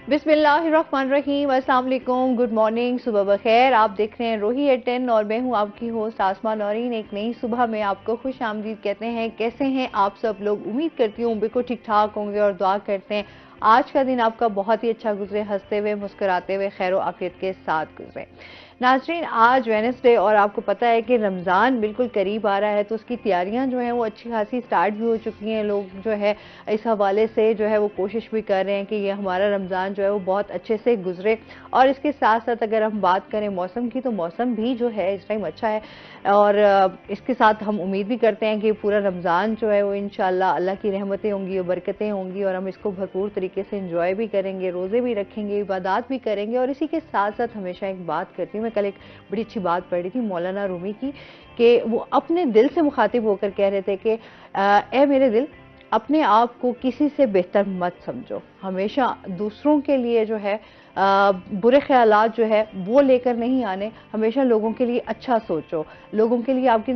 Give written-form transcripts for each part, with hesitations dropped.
बिस्मिल्लाहिर्रहमानिर्रहीम, अस्सलाम वालेकुम, गुड मॉर्निंग, सुबह बखैर। आप देख रहे हैं रोही एट 10 और मैं हूं आपकी होस्ट आसमा नौरीन। एक नई सुबह में आपको खुश आमदीद कहते हैं। कैसे हैं आप सब लोग? उम्मीद करती हूँ बिल्कुल ठीक ठाक होंगे और दुआ करते हैं आज का दिन आपका बहुत ही अच्छा गुजरे, हंसते हुए मुस्कुराते हुए खैर व आफियत के साथ गुजरे। नाजरीन, आज वेडनेसडे और आपको पता है कि रमज़ान बिल्कुल करीब आ रहा है, तो उसकी तैयारियां जो हैं वो अच्छी खासी स्टार्ट भी हो चुकी हैं। लोग जो है इस हवाले से जो है वो कोशिश भी कर रहे हैं कि ये हमारा रमज़ान जो है वो बहुत अच्छे से गुजरे। और इसके साथ साथ अगर हम बात करें मौसम की, तो मौसम भी जो है इस टाइम अच्छा है और इसके साथ हम उम्मीद भी करते हैं कि पूरा रमज़ान जो है वो इंशाल्लाह अल्लाह की रहमतें होंगी और बरकतें होंगी और हम इसको भरपूर तरीके से इंजॉय भी करेंगे, रोज़े भी रखेंगे, इबादत भी करेंगे। और इसी के साथ साथ हमेशा एक बात करती हूँ, मैं कल एक बड़ी अच्छी बात पढ़ी थी मौलाना रूमी की, कि वो अपने दिल से मुखातिब होकर कह रहे थे कि ए मेरे दिल, अपने आप को किसी से बेहतर मत समझो, हमेशा दूसरों के लिए जो है बुरे ख्यालात जो है वो लेकर नहीं आने, हमेशा लोगों के लिए अच्छा सोचो, लोगों के लिए आपके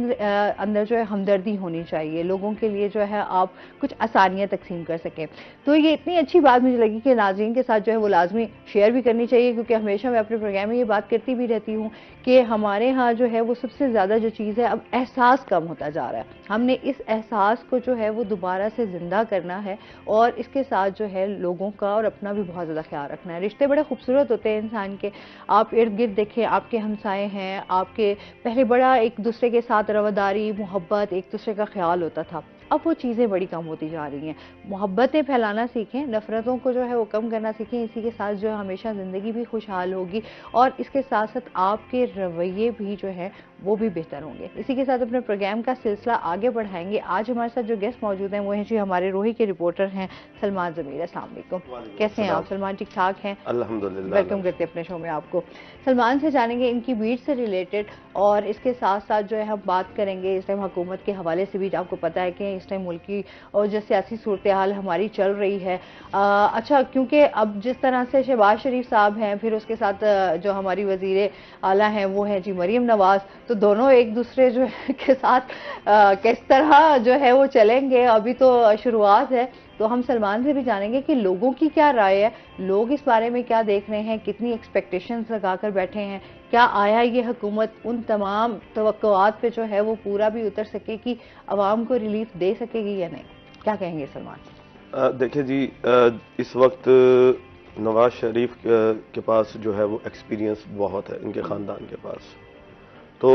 अंदर जो है हमदर्दी होनी चाहिए, लोगों के लिए जो है आप कुछ आसानियां तकसीम कर सकें। तो ये इतनी अच्छी बात मुझे लगी कि नाज़रीन के साथ जो है वो लाजमी शेयर भी करनी चाहिए, क्योंकि हमेशा मैं अपने प्रोग्राम में ये बात करती भी रहती हूँ कि हमारे यहाँ जो है वो सबसे ज़्यादा जो चीज़ है, अब एहसास कम होता जा रहा है। हमने इस एहसास को जो है वो दोबारा से ज़िंदा करना है और इसके साथ जो है लोगों का और अपना भी बहुत ज़्यादा ख्याल रखना है। रिश्ते बड़े खूबसूरत होते हैं इंसान के। आप इर्द गिर्द देखें, आपके हमसाए हैं, आपके पहले बड़ा एक दूसरे के साथ रवादारी, मोहब्बत, एक दूसरे का ख्याल होता था। अब वो चीज़ें बड़ी कम होती जा रही हैं। मोहब्बतें फैलाना सीखें, नफ़रतों को जो है वो कम करना सीखें। इसी के साथ जो है हमेशा ज़िंदगी भी खुशहाल होगी और इसके साथ साथ आपके रवैये भी जो है वो भी बेहतर होंगे। इसी के साथ अपने प्रोग्राम का सिलसिला आगे बढ़ाएंगे। आज हमारे साथ जो गेस्ट मौजूद हैं वो हैं जी हमारे रोही के रिपोर्टर हैं सलमान ज़मीर। अस्सलाम वालेकुम, कैसे हैं आप सलमान? ठीक ठाक हैं, अल्हम्दुलिल्लाह। वेलकम करते हैं अपने शो में आपको। सलमान से जानेंगे इनकी बीट से रिलेटेड और इसके साथ साथ जो है हम बात करेंगे इस टाइम हुकूमत के हवाले से भी। आपको पता है कि इस टाइम मुल्क की और जो सियासी सूरत हाल हमारी चल रही है, अच्छा, क्योंकि अब जिस तरह से शहबाज शरीफ साहब हैं, फिर उसके साथ जो हमारी वजीर आला हैं वो हैं जी मरीम नवाज, तो दोनों एक दूसरे जो है के साथ किस तरह जो है वो चलेंगे, अभी तो शुरुआत है। तो हम सलमान से भी जानेंगे कि लोगों की क्या राय है, लोग इस बारे में क्या देख रहे हैं, कितनी एक्सपेक्टेशंस लगाकर बैठे हैं, क्या आया ये हुकूमत उन तमाम तवक्कुआत पे जो है वो पूरा भी उतर सके कि आवाम को रिलीफ दे सकेगी या नहीं? क्या कहेंगे सलमान? देखिए जी, इस वक्त नवाज शरीफ के पास जो है वो एक्सपीरियंस बहुत है, इनके ख़ानदान के पास। तो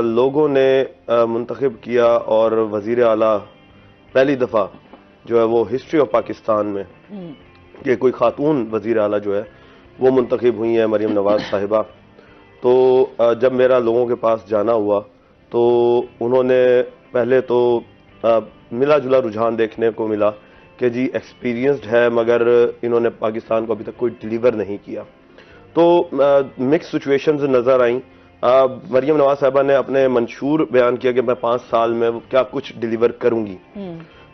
लोगों ने मुंतखब किया और वज़ीर आला पहली दफ़ा जो है वो हिस्ट्री ऑफ पाकिस्तान में कि कोई खातून वज़ीर आला जो है वो मुंतखब हुई है, मरीम नवाज साहिबा। तो जब मेरा लोगों के पास जाना हुआ तो उन्होंने पहले तो मिला जुला रुझान देखने को मिला कि जी एक्सपीरियंस्ड है, मगर इन्होंने पाकिस्तान को अभी तक कोई डिलीवर नहीं किया। तो मिक्स सिचुएशंस नज़र आई। मरीम नवाज साहिबा ने अपने मंशूर बयान किया कि मैं 5 साल में क्या कुछ डिलीवर करूंगी।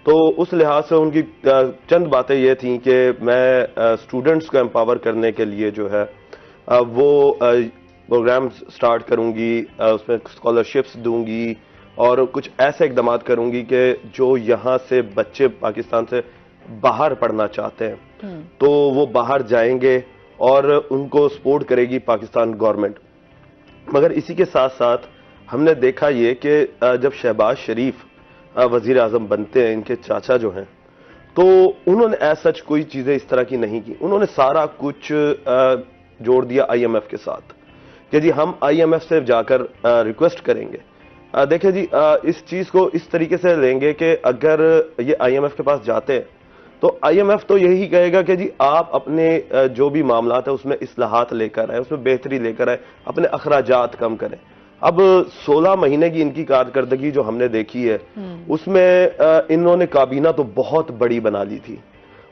तो उस लिहाज से उनकी चंद बातें ये थी कि मैं स्टूडेंट्स को एम्पावर करने के लिए जो है वो प्रोग्राम स्टार्ट करूंगी, उसमें स्कॉलरशिप्स दूंगी और कुछ ऐसे इकदाम करूंगी कि जो यहाँ से बच्चे पाकिस्तान से बाहर पढ़ना चाहते हैं तो वो बाहर जाएंगे और उनको सपोर्ट करेगी पाकिस्तान गवर्नमेंट। मगर इसी के साथ साथ हमने देखा ये कि जब शहबाज शरीफ वजीर आजम बनते हैं, इनके चाचा जो हैं, तो उन्होंने ऐसा सच कोई चीजें इस तरह की नहीं की। उन्होंने सारा कुछ जोड़ दिया IMF के साथ कि जी हम IMF से जाकर रिक्वेस्ट करेंगे। देखिए जी, इस चीज को इस तरीके से लेंगे कि अगर ये IMF के पास जाते हैं तो IMF तो यही कहेगा कि जी आप अपने जो भी मामलात है उसमें इस्लाहात लेकर आए, उसमें बेहतरी लेकर आए, अपने अखराजात कम करें। अब 16 महीने की इनकी कारकर्दगी जो हमने देखी है उसमें इन्होंने काबीना तो बहुत बड़ी बना ली थी,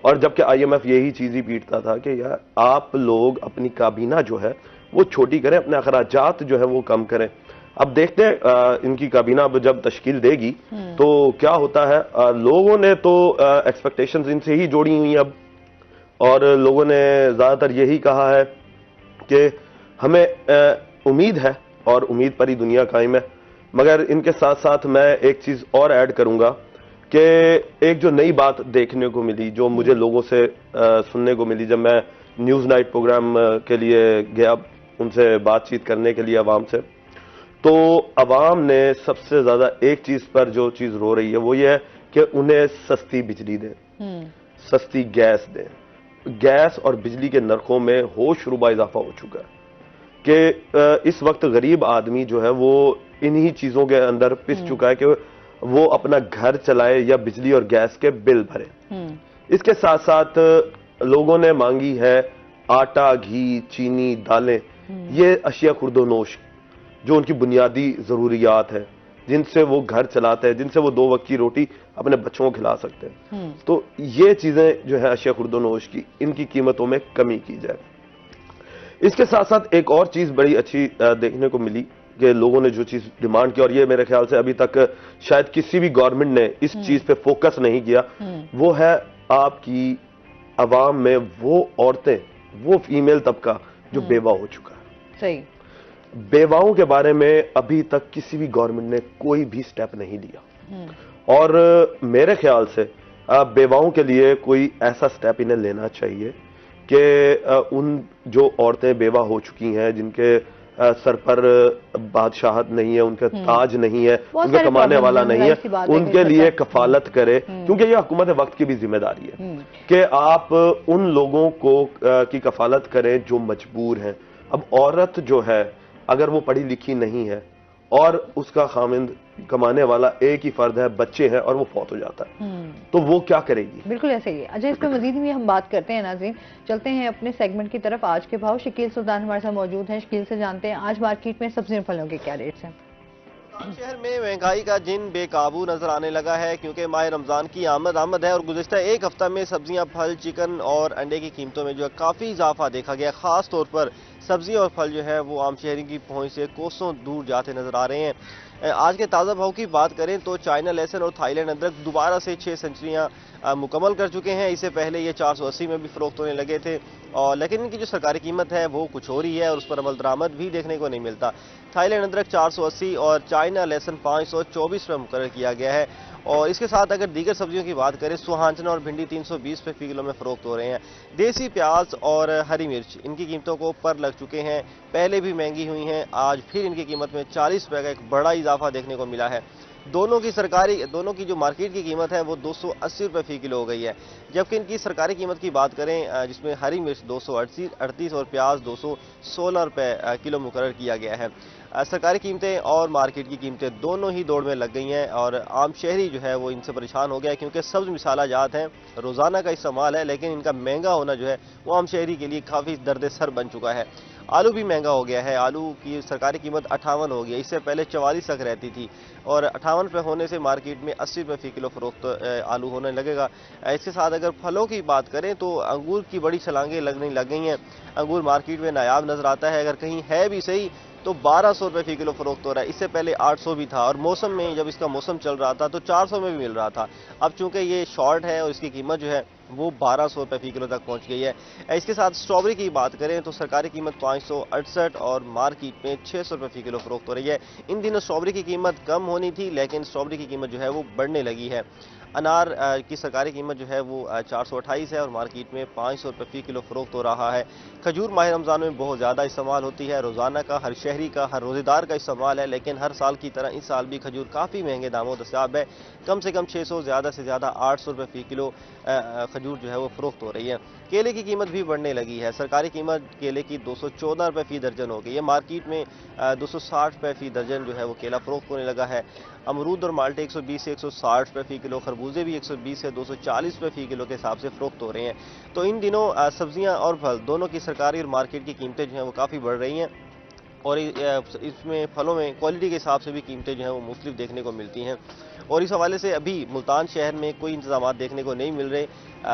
और जबकि IMF यही चीज ही पीटता था कि यार आप लोग अपनी काबीना जो है वो छोटी करें, अपने अखराजात जो है वो कम करें। अब देखते हैं इनकी काबीना अब जब तश्कील देगी तो क्या होता है। लोगों ने तो एक्सपेक्टेशंस इनसे ही जोड़ी हुई अब, और लोगों ने ज्यादातर यही कहा है कि हमें उम्मीद है और उम्मीद पर ही दुनिया कायम है। मगर इनके साथ साथ मैं एक चीज और ऐड करूंगा कि एक जो नई बात देखने को मिली, जो मुझे लोगों से सुनने को मिली जब मैं न्यूज़ नाइट प्रोग्राम के लिए गया उनसे बातचीत करने के लिए अवाम से। तो अवाम ने सबसे ज़्यादा एक चीज़ पर जो चीज़ रो रही है वो ये है कि उन्हें सस्ती बिजली दें, सस्ती गैस दें। गैस और बिजली के नरखों में होशरुबा इजाफा हो चुका है कि इस वक्त गरीब आदमी जो है वो इन्हीं चीज़ों के अंदर पिस चुका है कि वो अपना घर चलाए या बिजली और गैस के बिल भरे। इसके साथ साथ लोगों ने मांगी है आटा, घी, चीनी, दालें, ये अशिया खुर्दोनोश जो उनकी बुनियादी ज़रूरियात है, जिनसे वो घर चलाते हैं, जिनसे वो 2 वक्त की रोटी अपने बच्चों को खिला सकते हैं। तो ये चीज़ें जो है अशिया खुर्दोनोश की, इनकी कीमतों में कमी की जाए। इसके साथ साथ एक और चीज़ बड़ी अच्छी देखने को मिली कि लोगों ने जो चीज़ डिमांड की, और ये मेरे ख्याल से अभी तक शायद किसी भी गवर्नमेंट ने इस चीज़ पे फोकस नहीं किया, वो है आपकी अवाम में वो औरतें, वो फीमेल तबका जो बेवा हो चुका है। सही। बेवाओं के बारे में अभी तक किसी भी गवर्नमेंट ने कोई भी स्टेप नहीं लिया, और मेरे ख्याल से बेवाओं के लिए कोई ऐसा स्टेप इन्हें लेना चाहिए कि उन जो औरतें बेवा हो चुकी हैं, जिनके सर पर बादशाहत नहीं है, उनका ताज नहीं है, उनका कमाने वाला नहीं है, उनके लिए कफालत करे, क्योंकि यह हुकूमत वक्त की भी जिम्मेदारी है कि आप उन लोगों को की कफालत करें जो मजबूर हैं। अब औरत जो है अगर वो पढ़ी लिखी नहीं है और उसका खामिंद कमाने वाला एक ही फर्द है, बच्चे हैं, और वो फौत हो जाता है, तो वो क्या करेगी? बिल्कुल ऐसे ही है। अच्छा, इस पर मजीद भी हम बात करते हैं नाज़रीन। चलते हैं अपने सेगमेंट की तरफ। आज के भाव, शकील सुल्तान हमारे साथ मौजूद हैं। शकील से जानते हैं आज मार्केट में सब्जियों फलों के क्या रेट्स हैं। शहर में महंगाई का जिन बेकाबू नजर आने लगा है, क्योंकि माह रमजान की आमद है और गुज़िश्ता एक हफ्ता में सब्जियां, फल, चिकन और अंडे की कीमतों में जो है काफ़ी इजाफा देखा गया। खास तौर पर सब्जी और फल जो है वो आम शहरी की पहुंच से कोसों दूर जाते नजर आ रहे हैं। आज के ताज़ा भाव की बात करें तो चाइना लहसुन और थाईलैंड अदरक दोबारा से 6 सेंचुरियां मुकम्मल कर चुके हैं। इससे पहले ये 480 में भी फरोख्त होने लगे थे, और लेकिन इनकी जो सरकारी कीमत है वो कुछ हो रही है और उस पर अमल दरामद भी देखने को नहीं मिलता। थाईलैंड अदरक 480 और चाइना लहसुन 524 पर मुकर्रर किया गया है। और इसके साथ अगर दीगर सब्जियों की बात करें, सुहांजना और भिंडी 320 रुपये फी किलो में फरोख्त हो रहे हैं। देसी प्याज और हरी मिर्च इनकी कीमतों को पर लग चुके हैं, पहले भी महंगी हुई हैं, आज फिर इनकी कीमत में 40 रुपये का एक बड़ा इजाफा देखने को मिला है। दोनों की जो मार्केट की कीमत है वो 280 रुपये फी किलो हो गई है, जबकि इनकी सरकारी कीमत की बात करें जिसमें हरी मिर्च 238 और प्याज 216 रुपये किलो मुकर्रर किया गया है। सरकारी कीमतें और मार्केट की कीमतें दोनों ही दौड़ में लग गई हैं, और आम शहरी जो है वो इनसे परेशान हो गया है, क्योंकि सब्ज मिसाला जात हैं, रोज़ाना का इस्तेमाल है, लेकिन इनका महंगा होना जो है वो आम शहरी के लिए काफ़ी दर्द सर बन चुका है। आलू भी महंगा हो गया है। आलू की सरकारी कीमत 58 हो गई, इससे पहले 44 तक रहती थी, और 58 रुपये होने से मार्केट में 80 रुपये फी किलो फरोख्त आलू होने लगेगा। इसके साथ अगर फलों की बात करें तो अंगूर की बड़ी छलांगें लगने लग गई हैं। अंगूर मार्केट में नायाब नजर आता है, अगर कहीं है भी सही तो 1200 रुपये फी किलो फरोख्त हो रहा है। इससे पहले 800 भी था, और मौसम में जब इसका मौसम चल रहा था तो 400 में भी मिल रहा था। अब चूंकि ये शॉर्ट है और इसकी कीमत जो है वो 1200 रुपये फी किलो तक पहुंच गई है। इसके साथ स्ट्रॉबेरी की बात करें तो सरकारी कीमत 568 और मार्केट में 600 रुपये फी किलो फरोख्त हो रही है। इन दिनों स्ट्रॉबेरी की कीमत कम होनी थी, लेकिन स्ट्रॉबेरी की कीमत जो है वो बढ़ने लगी है। अनार की सरकारी कीमत जो है वो 428 है और मार्केट में 500 रुपये फी किलो फरोख्त हो रहा है। खजूर माह रमज़ान में बहुत ज़्यादा इस्तेमाल होती है, रोज़ाना का, हर शहरी का, हर रोज़ेदार का इस्तेमाल है, लेकिन हर साल की तरह इस साल भी खजूर काफ़ी महंगे दामों दस्याब है। कम से कम 600, ज़्यादा से ज़्यादा 800 रुपये फी किलो खजूर जो है वो फरोख्त हो रही है। केले की कीमत भी बढ़ने लगी है। सरकारी कीमत केले की 214 रुपये फी दर्जन हो गई है, मार्केट में 260 रुपये फी दर्जन जो है वो केला फरोख्त होने लगा है। अमरूद और माल्टे 120 से 160 रुपये फी किलो, खरबूजे भी 120 से 240 रुपये फी किलो के हिसाब से फरोख्त हो रहे हैं। तो इन दिनों सब्जियां और फल दोनों की सरकारी और मार्केट की कीमतें जो हैं वो काफ़ी बढ़ रही हैं, और इसमें फलों में क्वालिटी के हिसाब से भी कीमतें जो हैं वो मुख्तलिफ देखने को मिलती हैं। और इस हवाले से अभी मुल्तान शहर में कोई इंतजाम देखने को नहीं मिल रहे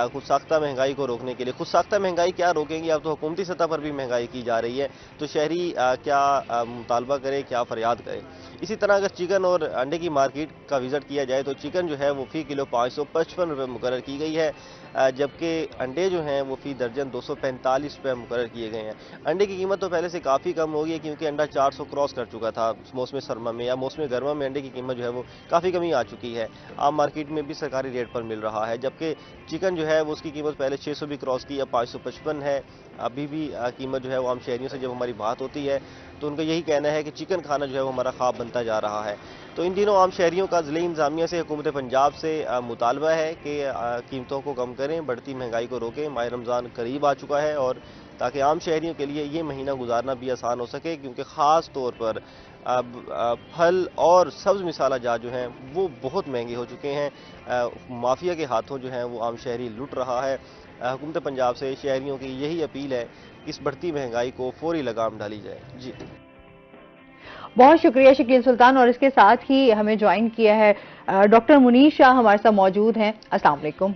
खुद साख्ता महंगाई को रोकने के लिए। खुद साख्ता महंगाई क्या रोकेंगी, अब तो हुकूमती सतह पर भी महंगाई की जा रही है, तो शहरी क्या मुतालबा करे, क्या फरियाद करे। इसी तरह अगर चिकन और अंडे की मार्केट का विजिट किया जाए तो चिकन जो है वो फी किलो 555 रुपये मुकर्रर की गई है, जबकि अंडे जो हैं वो फी दर्जन 245 रुपये मुकर्रर किए गए हैं। अंडे की कीमत तो पहले से काफ़ी कम हो गई है, क्योंकि अंडा 400 क्रॉस कर चुका था मौसम सरमा में, या मौसम गर्मा में अंडे की कीमत जो है वो काफ़ी कमी आ चुकी है। आम मार्केट में भी सरकारी रेट पर मिल रहा है, जबकि चिकन जो है वो उसकी कीमत पहले 600 भी क्रॉस की, अब 555 है। अभी भी कीमत जो है वो आम शहरियों से जब हमारी बात होती है तो उनका यही कहना है कि चिकन खाना जो है वो हमारा ख्वाब बनता जा रहा है। तो इन दिनों आम शहरियों का ज़िले इंतज़ामिया से हुकूमत पंजाब से मुतालबा है कि कीमतों को कम करें, बढ़ती महंगाई को रोकें। माह रमज़ान करीब आ चुका है और ताकि आम शहरियों के लिए ये महीना गुजारना भी आसान हो सके, क्योंकि ख़ास तौर पर अब फल और सब्ज़ मिसाला जात जो हैं वो बहुत महंगे हो चुके हैं। माफिया के हाथों जो है वो आम शहरी लुट रहा है। हुकूमत पंजाब से शहरियों की यही अपील है कि इस बढ़ती महंगाई को फौरी लगाम डाली जाए। जी, बहुत शुक्रिया शकील सुल्तान। और इसके साथ ही हमें ज्वाइन किया है डॉक्टर मुनीर शाह हमारे साथ मौजूद हैं। अस्सलाम वालेकुम,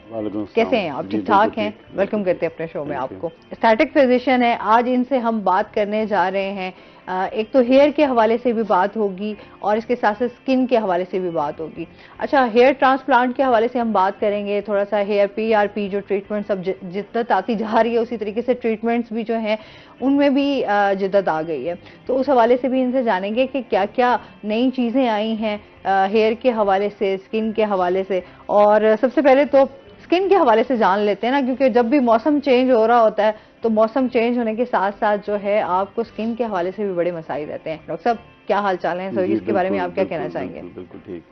कैसे हैं आप? ठीक ठाक हैं? वेलकम करते हैं अपने शो में आपको। स्टैटिक फिजिशियन है, आज इनसे हम बात करने जा रहे हैं। एक तो हेयर के हवाले से भी बात होगी और इसके साथ साथ स्किन के हवाले से भी बात होगी। अच्छा, हेयर ट्रांसप्लांट के हवाले से हम बात करेंगे थोड़ा सा। हेयर PRP जो ट्रीटमेंट सब जिद्दत आती जा रही है, उसी तरीके से ट्रीटमेंट्स भी जो हैं उनमें भी जिद्दत आ गई है। तो उस हवाले से भी इनसे जानेंगे कि क्या क्या नई चीज़ें आई हैं हेयर के हवाले से, स्किन के हवाले से। और सबसे पहले तो स्किन के हवाले से जान लेते हैं ना, क्योंकि जब भी मौसम चेंज हो रहा होता है तो मौसम चेंज होने के साथ साथ जो है आपको स्किन के हवाले से भी बड़े मसाइल रहते हैं। डॉक्टर साहब, क्या हाल चाल है? सर, इसके बारे में आप क्या कहना चाहेंगे? बिल्कुल ठीक।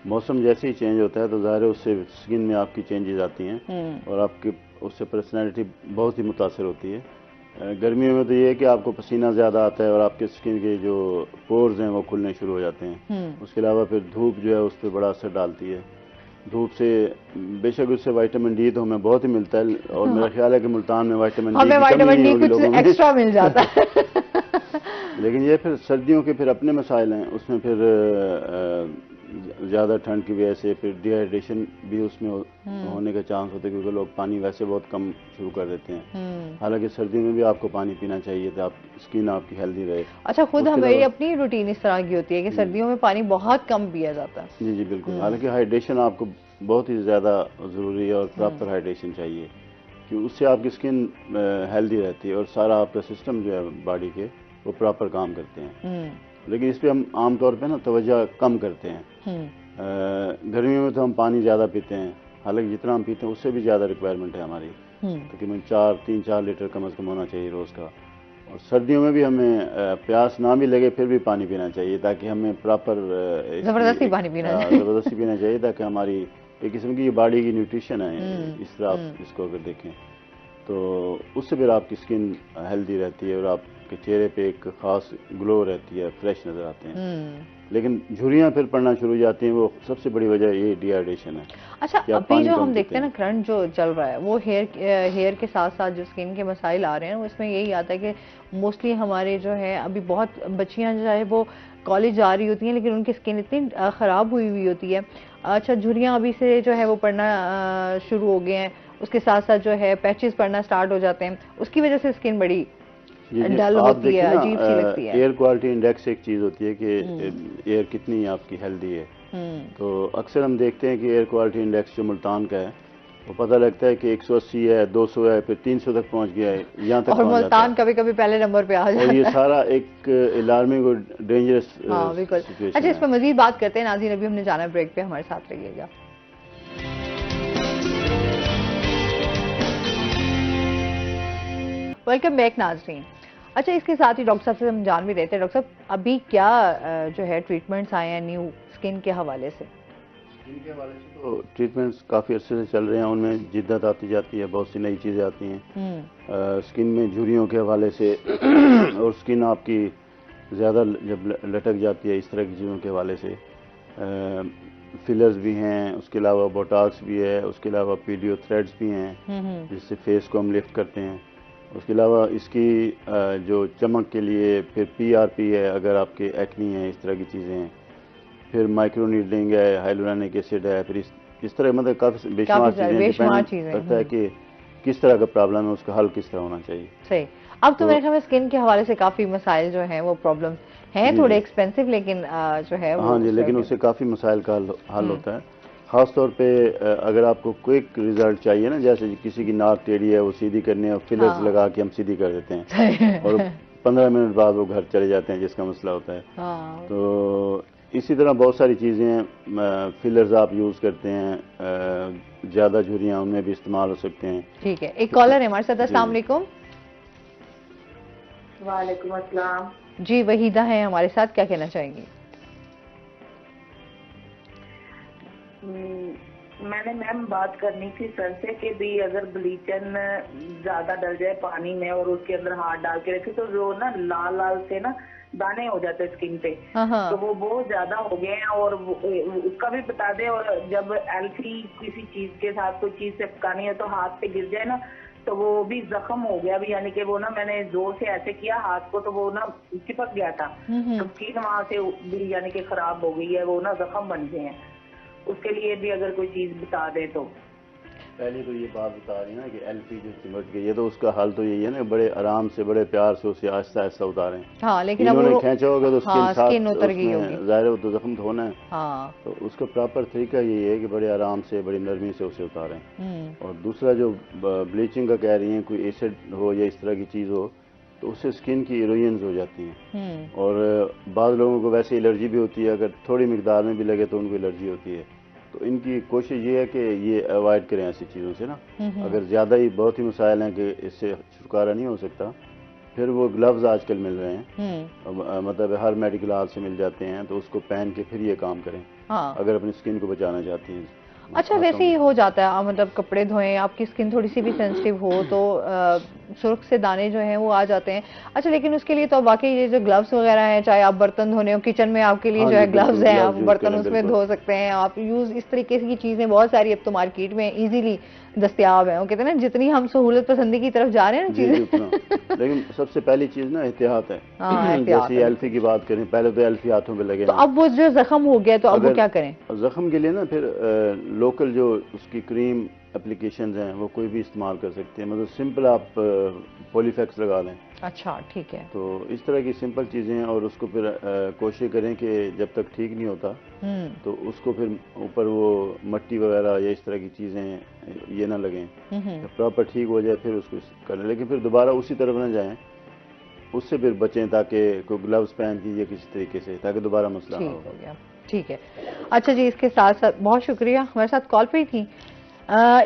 मौसम जैसे ही चेंज होता है तो ज़ाहिर है उससे स्किन में आपकी चेंजेस आती हैं और आपकी उससे पर्सनैलिटी बहुत ही मुतासर होती है। गर्मियों में तो ये है कि आपको पसीना ज़्यादा आता है और आपके स्किन के जो पोर्स हैं वो खुलने शुरू हो जाते हैं। उसके अलावा फिर धूप जो है उस पर बड़ा असर डालती है। धूप से बेशक उससे विटामिन डी तो हमें बहुत ही मिलता है और मेरा ख्याल है कि मुल्तान में विटामिन डी कुछ एक्स्ट्रा मिल जाता है लेकिन ये फिर सर्दियों के फिर अपने मसाइल हैं। उसमें फिर ज़्यादा ठंड की वजह से फिर डिहाइड्रेशन भी उसमें होने का चांस होता है, क्योंकि लोग पानी वैसे बहुत कम शुरू कर देते हैं। हालांकि सर्दियों में भी आपको पानी पीना चाहिए तो आप स्किन आपकी हेल्दी रहे। अच्छा, खुद हमारी अपनी रूटीन इस तरह की होती है कि सर्दियों में पानी बहुत कम पिया जाता है। जी जी बिल्कुल। हालांकि हाइड्रेशन आपको बहुत ही ज़्यादा ज़रूरी है और प्रॉपर हाइड्रेशन चाहिए, कि उससे आपकी स्किन हेल्दी रहती है और सारा आपका सिस्टम जो है बॉडी के वो प्रॉपर काम करते हैं। लेकिन इस पर हम आमतौर पर ना तवज्जो कम करते हैं। गर्मियों में तो हम पानी ज़्यादा पीते हैं, हालांकि जितना हम पीते हैं उससे भी ज़्यादा रिक्वायरमेंट है हमारी। तकरीबन 3-4 लीटर कम से कम होना चाहिए रोज़ का। और सर्दियों में भी हमें प्यास ना भी लगे फिर भी पानी पीना चाहिए, ताकि हमें प्रॉपर ज़बरदस्ती पानी पीना चाहिए ताकि हमारी एक किस्म की बॉडी की न्यूट्रिशन है। इस तरह आप इसको अगर देखें तो उससे फिर आपकी स्किन हेल्दी रहती है और आपके चेहरे पे एक खास ग्लो रहती है, फ्रेश नजर आते हैं। लेकिन झुर्रियाँ फिर पड़ना शुरू हो जाती हैं, वो सबसे बड़ी वजह ये डिहाइड्रेशन है। अच्छा, अभी जो हम देखते हैं ना करंट जो चल रहा है वो हेयर के साथ साथ जो स्किन के मसाइल आ रहे हैं उसमें यही आता है कि मोस्टली हमारे जो है अभी बहुत बच्चियां जो है वो कॉलेज जा रही होती हैं लेकिन उनकी स्किन इतनी ख़राब हुई होती है। अच्छा, झुर्रियाँ अभी से जो है वो पड़ना शुरू हो गए हैं, उसके साथ साथ जो है पैचेस पड़ना स्टार्ट हो जाते हैं, उसकी वजह से स्किन बड़ी डल होती है, अजीब सी लगती है। एयर क्वालिटी इंडेक्स एक चीज़ होती है कि एयर कितनी आपकी हेल्दी है। तो अक्सर हम देखते हैं कि एयर क्वालिटी इंडेक्स जो मुल्तान का है वो पता लगता है कि 180 है, 200 है, फिर 300 तक पहुंच गया है, यहाँ तक और मुल्तान कभी कभी पहले नंबर पे आ जाता है। और ये सारा एक अलार्मिंग और डेंजरस सिचुएशन। अच्छा, इस पर मजीद बात करते हैं नाज़रीन, अभी हमने जाना ब्रेक पे, हमारे साथ रहिएगा। वेलकम बैक नाज़रीन। अच्छा, इसके साथ ही डॉक्टर साहब से हम जान भी रहे थे, डॉक्टर साहब अभी क्या जो है ट्रीटमेंट्स आए हैं न्यू स्किन के हवाले से? स्किन के हवाले से तो ट्रीटमेंट्स काफ़ी अर्से से चल रहे हैं, उनमें जिद्दत आती जाती है, बहुत सी नई चीज़ें आती हैं। स्किन में झुर्रियों के हवाले से और स्किन आपकी ज़्यादा जब लटक जाती है इस तरह की चीज़ों के हवाले से फिलर्स भी हैं, उसके अलावा बोटॉक्स भी है, उसके अलावा पीडियो थ्रेड्स भी हैं जिससे फेस को हम लिफ्ट करते हैं। उसके अलावा इसकी जो चमक के लिए फिर PRP है, अगर आपके एक्नी है, इस तरह की चीज़ें हैं। फिर माइक्रो नीडलिंग है, हाइलुरोनिक एसिड है, फिर इस तरह मतलब काफ़ी बेशुमार चीज़ें डिपेंड करता है कि किस तरह का प्रॉब्लम है, उसका हल किस तरह होना चाहिए। सही। अब तो मेरे ख्याल में स्किन के हवाले से काफ़ी मसाइल जो हैं वो प्रॉब्लम हैं, थोड़े एक्सपेंसिव लेकिन जो है हाँ जी, लेकिन उससे काफ़ी मसाइल का हल होता है। ख़ास तौर पे अगर आपको क्विक रिजल्ट चाहिए ना, जैसे किसी की नाक टेढ़ी है वो सीधी करनी है और फिलर्स लगा के हम सीधी कर देते हैं और 15 मिनट बाद वो घर चले जाते हैं जिसका मसला होता है। तो इसी तरह बहुत सारी चीज़ें हैं, फिलर्स आप यूज़ करते हैं, ज़्यादा झुर्रियाँ उनमें भी इस्तेमाल हो सकते हैं। ठीक है, एक कॉलर है हमारे साथ। अस्सलाम वालेकुम। वालेकुम अस्सलाम। जी, वहीदा है हमारे साथ, क्या कहना चाहेंगी? मैंने मैम बात करनी थी सर से कि भी अगर ब्लीचन ज्यादा डल जाए पानी में और उसके अंदर हाथ डाल के रखे तो जो ना लाल लाल से ना दाने हो जाते हैं स्किन पे, तो वो बहुत ज्यादा हो गए हैं और उसका भी बता दे। और जब एल्फी किसी चीज के साथ कोई चीज से पकानी है तो हाथ पे गिर जाए ना तो वो भी जख्म हो गया भी, यानी कि वो ना मैंने जोर से ऐसे किया हाथ को तो वो ना चिपक गया था, तो स्किन वहां से भी यानी कि खराब हो गई है, वो ना जख्म बन गए हैं। उसके लिए भी अगर कोई चीज बता दे तो। पहले तो ये बात बता रही ना कि एल्फी जो चिमट गई है, तो उसका हल तो यही है ना, बड़े आराम से बड़े प्यार से उसे आहिस्ता आहिस्ता उतारें। हाँ, लेकिन अब उन्होंने खींचा होगा तो स्किन उतर गई होगी, जाहिर है तो जख्म तो होना है। हाँ, तो उसका प्रॉपर तरीका यही है कि बड़े आराम से बड़ी नरमी से उसे उतारें। और दूसरा जो ब्लीचिंग का कह रही हैं, कोई एसिड हो या इस तरह की चीज़ हो तो उससे स्किन की इरोजन्स हो जाती हैं। और बाद लोगों को वैसे एलर्जी भी होती है, अगर थोड़ी मिकदार में भी लगे तो उनको एलर्जी होती है। तो इनकी कोशिश ये है कि ये अवॉइड करें ऐसी चीज़ों से ना। अगर ज़्यादा ही बहुत ही मसाइल हैं कि इससे छुटकारा नहीं हो सकता, फिर वो ग्लव्स आजकल मिल रहे हैं, मतलब हर मेडिकल हॉल से मिल जाते हैं, तो उसको पहन के फिर ये काम करें। हाँ। अगर अपनी स्किन को बचाना चाहती हैं। अच्छा, वैसे ही हो जाता है, मतलब कपड़े धोएं, आपकी स्किन थोड़ी सी भी सेंसिटिव हो तो सुर्ख से दाने जो हैं वो आ जाते हैं। अच्छा, लेकिन उसके लिए तो वाकई ये जो ग्लव्स वगैरह हैं, चाहे आप बर्तन धोने हो, किचन में आपके लिए जो है ग्लव्स हैं, आप बर्तन उसमें धो सकते हैं, आप यूज इस तरीके की चीजें बहुत सारी अब तो मार्केट में इजीली दस्तयाब है। वो कहते हैं ना, जितनी हम सहूलत पसंदी की तरफ जा रहे हैं ना चीजें। लेकिन सबसे पहली चीज ना एहतियात है। जैसे एल्फी की बात करें, पहले तो एल्फी हाथों पे लगे, तो अब वो जो जख्म हो गया तो अब वो क्या करें? जख्म के लिए ना फिर लोकल जो उसकी क्रीम एप्लीकेशंस हैं वो कोई भी इस्तेमाल कर सकते हैं, मतलब सिंपल आप पॉलीफेक्स लगा लें। अच्छा, ठीक है। तो इस तरह की सिंपल चीज़ें हैं। और उसको फिर कोशिश करें कि जब तक ठीक नहीं होता तो उसको फिर ऊपर वो मट्टी वगैरह या इस तरह की चीज़ें ये ना लगें, प्रॉपर ठीक हो जाए फिर उसको करें। लेकिन फिर दोबारा उसी तरफ ना जाएं, उससे फिर बचें, ताकि कोई ग्लव्स पहन कीजिए किसी तरीके से, ताकि दोबारा मसला ना हो गया। ठीक है। अच्छा जी, इसके साथ साथ बहुत शुक्रिया, हमारे साथ कॉल पे ही थी।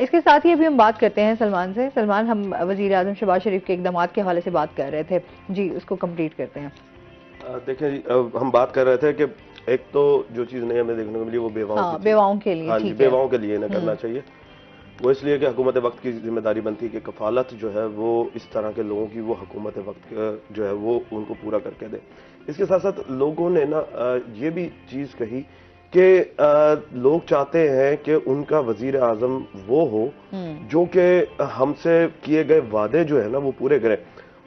इसके साथ ही अभी हम बात करते हैं सलमान से। सलमान, हम वजीर आजम शहबाज शरीफ के इकदामात के हवाले से बात कर रहे थे जी, उसको कंप्लीट करते हैं। देखिए जी, हम बात कर रहे थे कि एक तो जो चीज़ नई हमें देखने को मिली वो बेवाओं के लिए, हाँ जी, बेवाओं के लिए ना करना चाहिए। वो इसलिए कि हुकूमत वक्त की जिम्मेदारी बनती है कि कफालत जो है वो इस तरह के लोगों की वो हुकूमत वक्त जो है वो उनको पूरा करके दे। इसके साथ साथ लोगों ने ना ये भी चीज़ कही कि लोग चाहते हैं कि उनका वजीर आजम वो हो जो कि हमसे किए गए वादे जो है ना वो पूरे करें।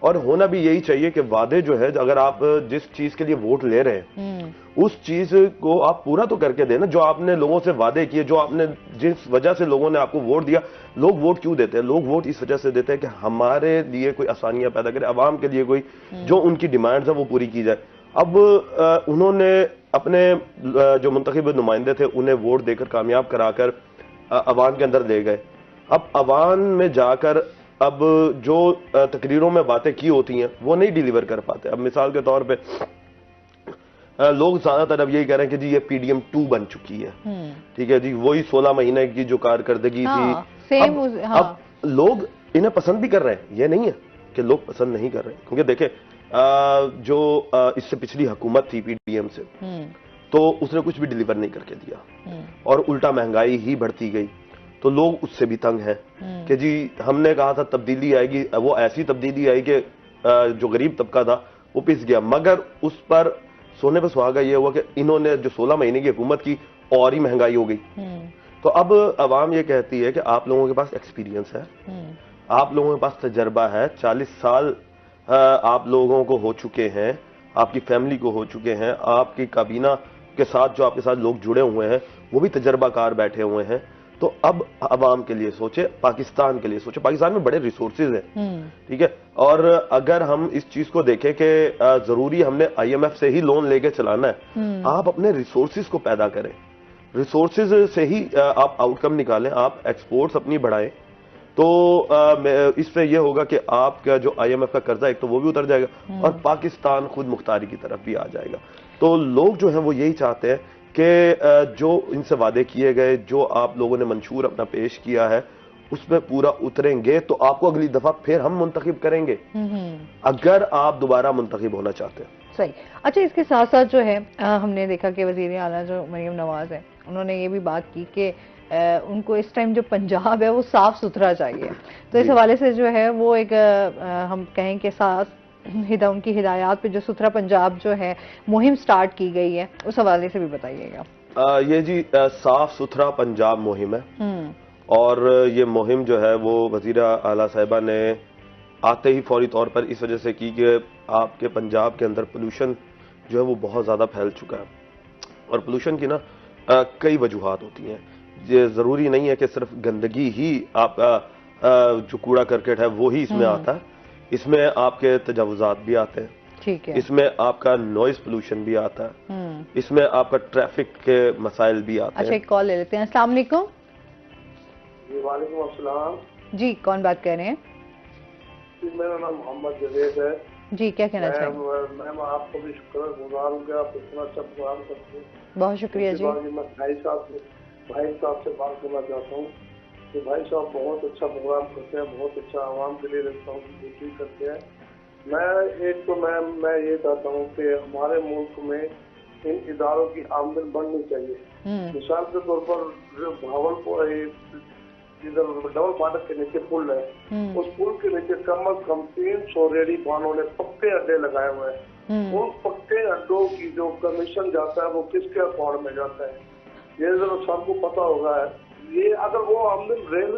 और होना भी यही चाहिए कि वादे जो है, अगर आप जिस चीज के लिए वोट ले रहे हैं उस चीज को आप पूरा तो करके देना, जो आपने लोगों से वादे किए, जो आपने जिस वजह से लोगों ने आपको वोट दिया। लोग वोट क्यों देते हैं? लोग वोट इस वजह से देते हैं कि हमारे लिए कोई आसानियां पैदा करे, अवाम के लिए कोई जो उनकी डिमांड्स है वो पूरी की जाए। अब उन्होंने अपने जो मुंतखब नुमाइंदे थे उन्हें वोट देकर कामयाब कराकर अवाम के अंदर ले गए। अब अवाम में जाकर अब जो तकरीरों में बातें की होती हैं वो नहीं डिलीवर कर पाते। अब मिसाल के तौर पे लोग ज्यादातर अब यही कह रहे हैं कि जी ये PDM 2 बन चुकी है, ठीक है जी, वही 16 महीने की जो कारकर्दगी थी। अब लोग इन्हें पसंद भी कर रहे हैं, ये नहीं है कि लोग पसंद नहीं कर रहे हैं, क्योंकि देखे जो इससे पिछली हुकूमत थी PDM से, तो उसने कुछ भी डिलीवर नहीं करके दिया और उल्टा महंगाई ही बढ़ती गई। तो लोग उससे भी तंग हैं कि जी हमने कहा था तब्दीली आएगी, वो ऐसी तब्दीली आई कि जो गरीब तबका था वो पिस गया। मगर उस पर सोने पर सुहागा ये हुआ कि इन्होंने जो 16 महीने की हुकूमत की और ही महंगाई हो गई। तो अब अवाम ये कहती है कि आप लोगों के पास एक्सपीरियंस है, आप लोगों के पास तजर्बा है, 40 साल आप लोगों को हो चुके हैं, आपकी फैमिली को हो चुके हैं, आपकी काबीना के साथ जो आपके साथ लोग जुड़े हुए हैं वो भी तजर्बाकार बैठे हुए हैं। तो अब अवाम के लिए सोचे, पाकिस्तान के लिए सोचे। पाकिस्तान में बड़े रिसोर्सेज हैं, ठीक है, और अगर हम इस चीज को देखें कि जरूरी हमने IMF से ही लोन लेके चलाना है, आप अपने रिसोर्सेज को पैदा करें, रिसोर्सेज से ही आप आउटकम निकालें, आप एक्सपोर्ट्स अपनी बढ़ाएं, तो इसमें यह होगा कि आपका जो IMF का कर्जा एक तो वो भी उतर जाएगा और पाकिस्तान खुद मुख्तारी की तरफ भी आ जाएगा। तो लोग जो हैं वो यही चाहते हैं कि जो इनसे वादे किए गए, जो आप लोगों ने मंशूर अपना पेश किया है, उसमें पूरा उतरेंगे तो आपको अगली दफा फिर हम मुंतखब करेंगे, अगर आप दोबारा मुंतखब होना चाहते हैं। सही। अच्छा, इसके साथ साथ जो है हमने देखा कि वजीर आला जो मरियम नवाज है, उन्होंने ये भी बात की कि उनको इस टाइम जो पंजाब है वो साफ सुथरा चाहिए। तो इस हवाले से जो है वो एक हम कहें कि साफ उनकी हिदायत पे जो सुथरा पंजाब जो है मुहिम स्टार्ट की गई है, उस हवाले से भी बताइएगा। ये जी साफ सुथरा पंजाब मुहिम है और ये मुहिम जो है वो वजीर आला साहिबा ने आते ही फौरी तौर पर इस वजह से की कि आपके पंजाब के अंदर पोल्यूशन जो है वो बहुत ज़्यादा फैल चुका है और पोल्यूशन की ना कई वजूहात होती हैं। ये ज़रूरी नहीं है कि सिर्फ गंदगी ही आपका जो कूड़ा करकट है वो ही इसमें आता है, इसमें आपके तजावुजात भी आते हैं, ठीक है, इसमें आपका नॉइस पोल्यूशन भी आता है, इसमें आपका ट्रैफिक के मसाइल भी आते हैं। अच्छा, एक कॉल ले लेते हैं। अस्सलाम वालेकुम। जी वालेकुम अस्सलाम। जी, कौन बात कर रहे हैं? जी, मेरा नाम मोहम्मद जवेद है। जी, क्या कहना चाहिए? मैम आपको भी शुक्रगुजार हूँ कि आप इतना अच्छा प्रोग्राम करते हैं। बहुत शुक्रिया जी। मैं भाई साहब से बात करना चाहता हूँ कि भाई साहब बहुत अच्छा प्रोग्राम करते हैं, बहुत अच्छा आवाम के लिए रिस्पॉन्सिबिलिटी करते हैं। मैं ये चाहता हूँ कि हमारे मुल्क में इन इदारों की आमदन बढ़नी चाहिए। मिसाल के तौर पर भावलपुर इधर डबल फाटक के नीचे पुल है, उस पुल के नीचे कम से कम 300 रेडी वाहनों ने पक्के अड्डे लगाए हुए हैं। उन पक्के अड्डों की जो कमीशन जाता है वो किसके अकाउंट में जाता है, ये जरा सबको पता होगा। ये अगर वो आमदन रेल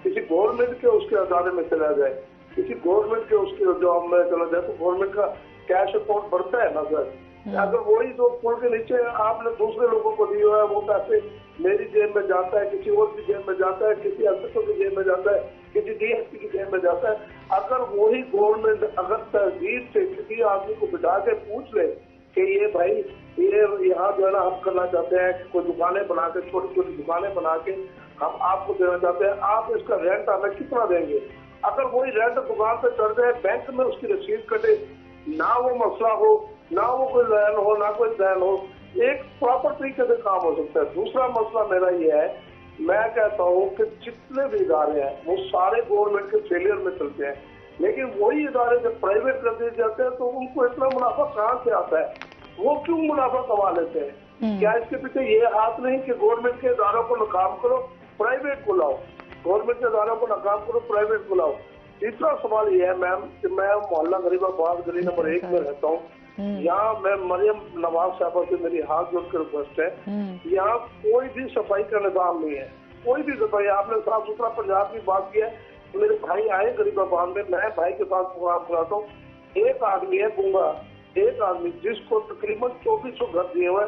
किसी गवर्नमेंट के उसके अदारे में चला जाए, किसी गवर्नमेंट के उसके जॉब में चला जाए तो गवर्नमेंट का कैश अकाउंट बढ़ता है ना सर। अगर वही जो पुल के नीचे आपने दूसरे लोगों को दिए हुआ है वो पैसे मेरी जेब में जाता है, किसी और की जेब में जाता है, किसी एसएसओ की जेब में जाता है, किसी DSP की जेब में जाता है। अगर वही गवर्नमेंट अगर तहजीब से किसी आदमी को बिठा के पूछ ले कि ये भाई ये यहाँ जो है ना हम करना चाहते हैं, कोई दुकानें बना के छोटी छोटी दुकानें बना के हम आपको देना चाहते हैं, आप इसका रेंट हमें कितना देंगे। अगर वही रेंट दुकान पे चढ़ जाए, बैंक में उसकी रसीद कटे, ना वो मसला हो, ना वो कोई लैन हो, ना कोई दैन हो, एक प्रॉपर तरीके से काम हो सकता है। दूसरा मसला मेरा ये है, मैं कहता हूँ कि जितने भी इदारे हैं वो सारे गवर्नमेंट के फेलियर में चलते हैं, लेकिन वही इदारे जब प्राइवेट कर दिए जाते हैं तो उनको इतना मुनाफा कहाँ से आता है, वो क्यों मुनाफा कमा लेते हैं? क्या इसके पीछे ये हाथ नहीं कि गवर्नमेंट के इदारों को नाकाम करो, प्राइवेट को लाओ, गवर्नमेंट के इदारों को नाकाम करो, प्राइवेट को लाओ। तीसरा सवाल ये है मैम कि मैं मोहल्ला गरीबाबाद गली नंबर 1 में रहता हूँ। यहाँ मैं मरियम नवाज साहबा से मेरी हाथ जोड़कर रिक्वेस्ट है, यहाँ कोई भी सफाई का निजाम नहीं है, कोई भी सफाई। आपने साफ सुथरा पंजाब की बात की है, मेरे भाई आए गरीबाबाद में, मैं भाई के साथ प्रोग्राम कराता हूँ। एक आदमी है गूंगा, एक आदमी जिसको तकरीबन 2400 घर दिए हुए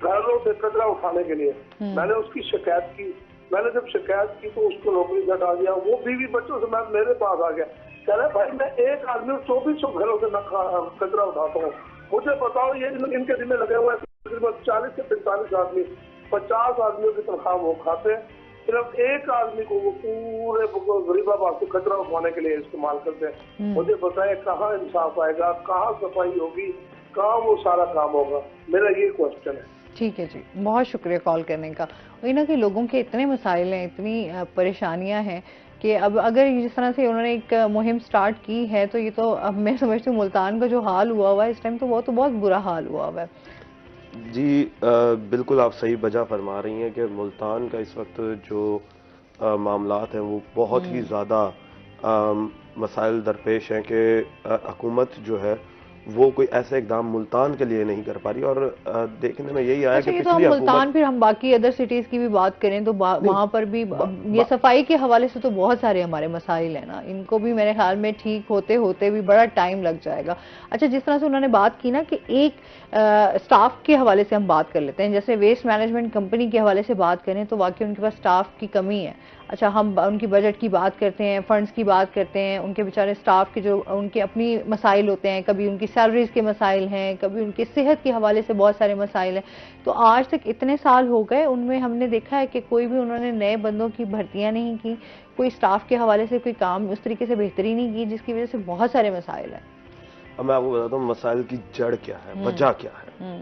घरों से कचरा उठाने के लिए। मैंने उसकी शिकायत की, मैंने जब शिकायत की तो उसको नौकरी से हटा दिया। वो बीवी बच्चों से मैं मेरे पास आ गया, कह रहे भाई मैं एक आदमी 2400 घरों से कचरा उठाता हूँ, मुझे बताओ ये इनके जिम्मे लगे हुए हैं तकरीबन 40 से 45 आदमी, 50 आदमियों की तनख्वाह वो खाते हैं, सिर्फ एक आदमी को वो पूरे गरीबाबाद को कचरा उठाने के लिए इस्तेमाल करते हैं। मुझे बताएं कहाँ इंसाफ आएगा, कहाँ सफाई होगी, कहाँ वो सारा काम होगा, मेरा ये क्वेश्चन है। ठीक है जी, बहुत शुक्रिया कॉल करने का। वही ना कि लोगों के इतने मसाइल हैं, इतनी परेशानियां हैं कि अब अगर जिस तरह से उन्होंने एक मुहिम स्टार्ट की है तो ये तो अब मैं समझती हूँ मुल्तान का जो हाल हुआ है इस टाइम तो वो तो बहुत बुरा हाल हुआ है। जी बिल्कुल आप सही वजह फरमा रही हैं कि मुल्तान का इस वक्त जो मामलात हैं वो बहुत ही ज़्यादा मसाइल दरपेश हैं कि हुकूमत जो है वो कोई ऐसा इकदाम मुल्तान के लिए नहीं कर पा रही। और देखने में यही आया कि तो हम मुल्तान फिर हम बाकी अदर सिटीज की भी बात करें तो वहां पर भी ये सफाई के हवाले से तो बहुत सारे हमारे मसाइल हैं ना, इनको भी मेरे ख्याल में ठीक होते होते भी बड़ा टाइम लग जाएगा। अच्छा, जिस तरह से उन्होंने बात की ना कि एक स्टाफ के हवाले से हम बात कर लेते हैं, जैसे वेस्ट मैनेजमेंट कंपनी के हवाले से बात करें तो वाकई उनके पास स्टाफ की कमी है। अच्छा, हम उनकी बजट की बात करते हैं, फंड्स की बात करते हैं, उनके बेचारे स्टाफ के जो उनके अपनी मसाइल होते हैं, कभी उनकी सैलरीज के मसाइल हैं, कभी उनकी सेहत के हवाले से बहुत सारे मसाइल हैं। तो आज तक इतने साल हो गए, उनमें हमने देखा है कि कोई भी उन्होंने नए बंदों की भर्तियां नहीं की, कोई स्टाफ के हवाले से कोई काम उस तरीके से बेहतरी नहीं की, जिसकी वजह से बहुत सारे मसाइल हैं। अब मैं आपको बताता हूँ मसाइल की जड़ क्या है, वजह क्या है।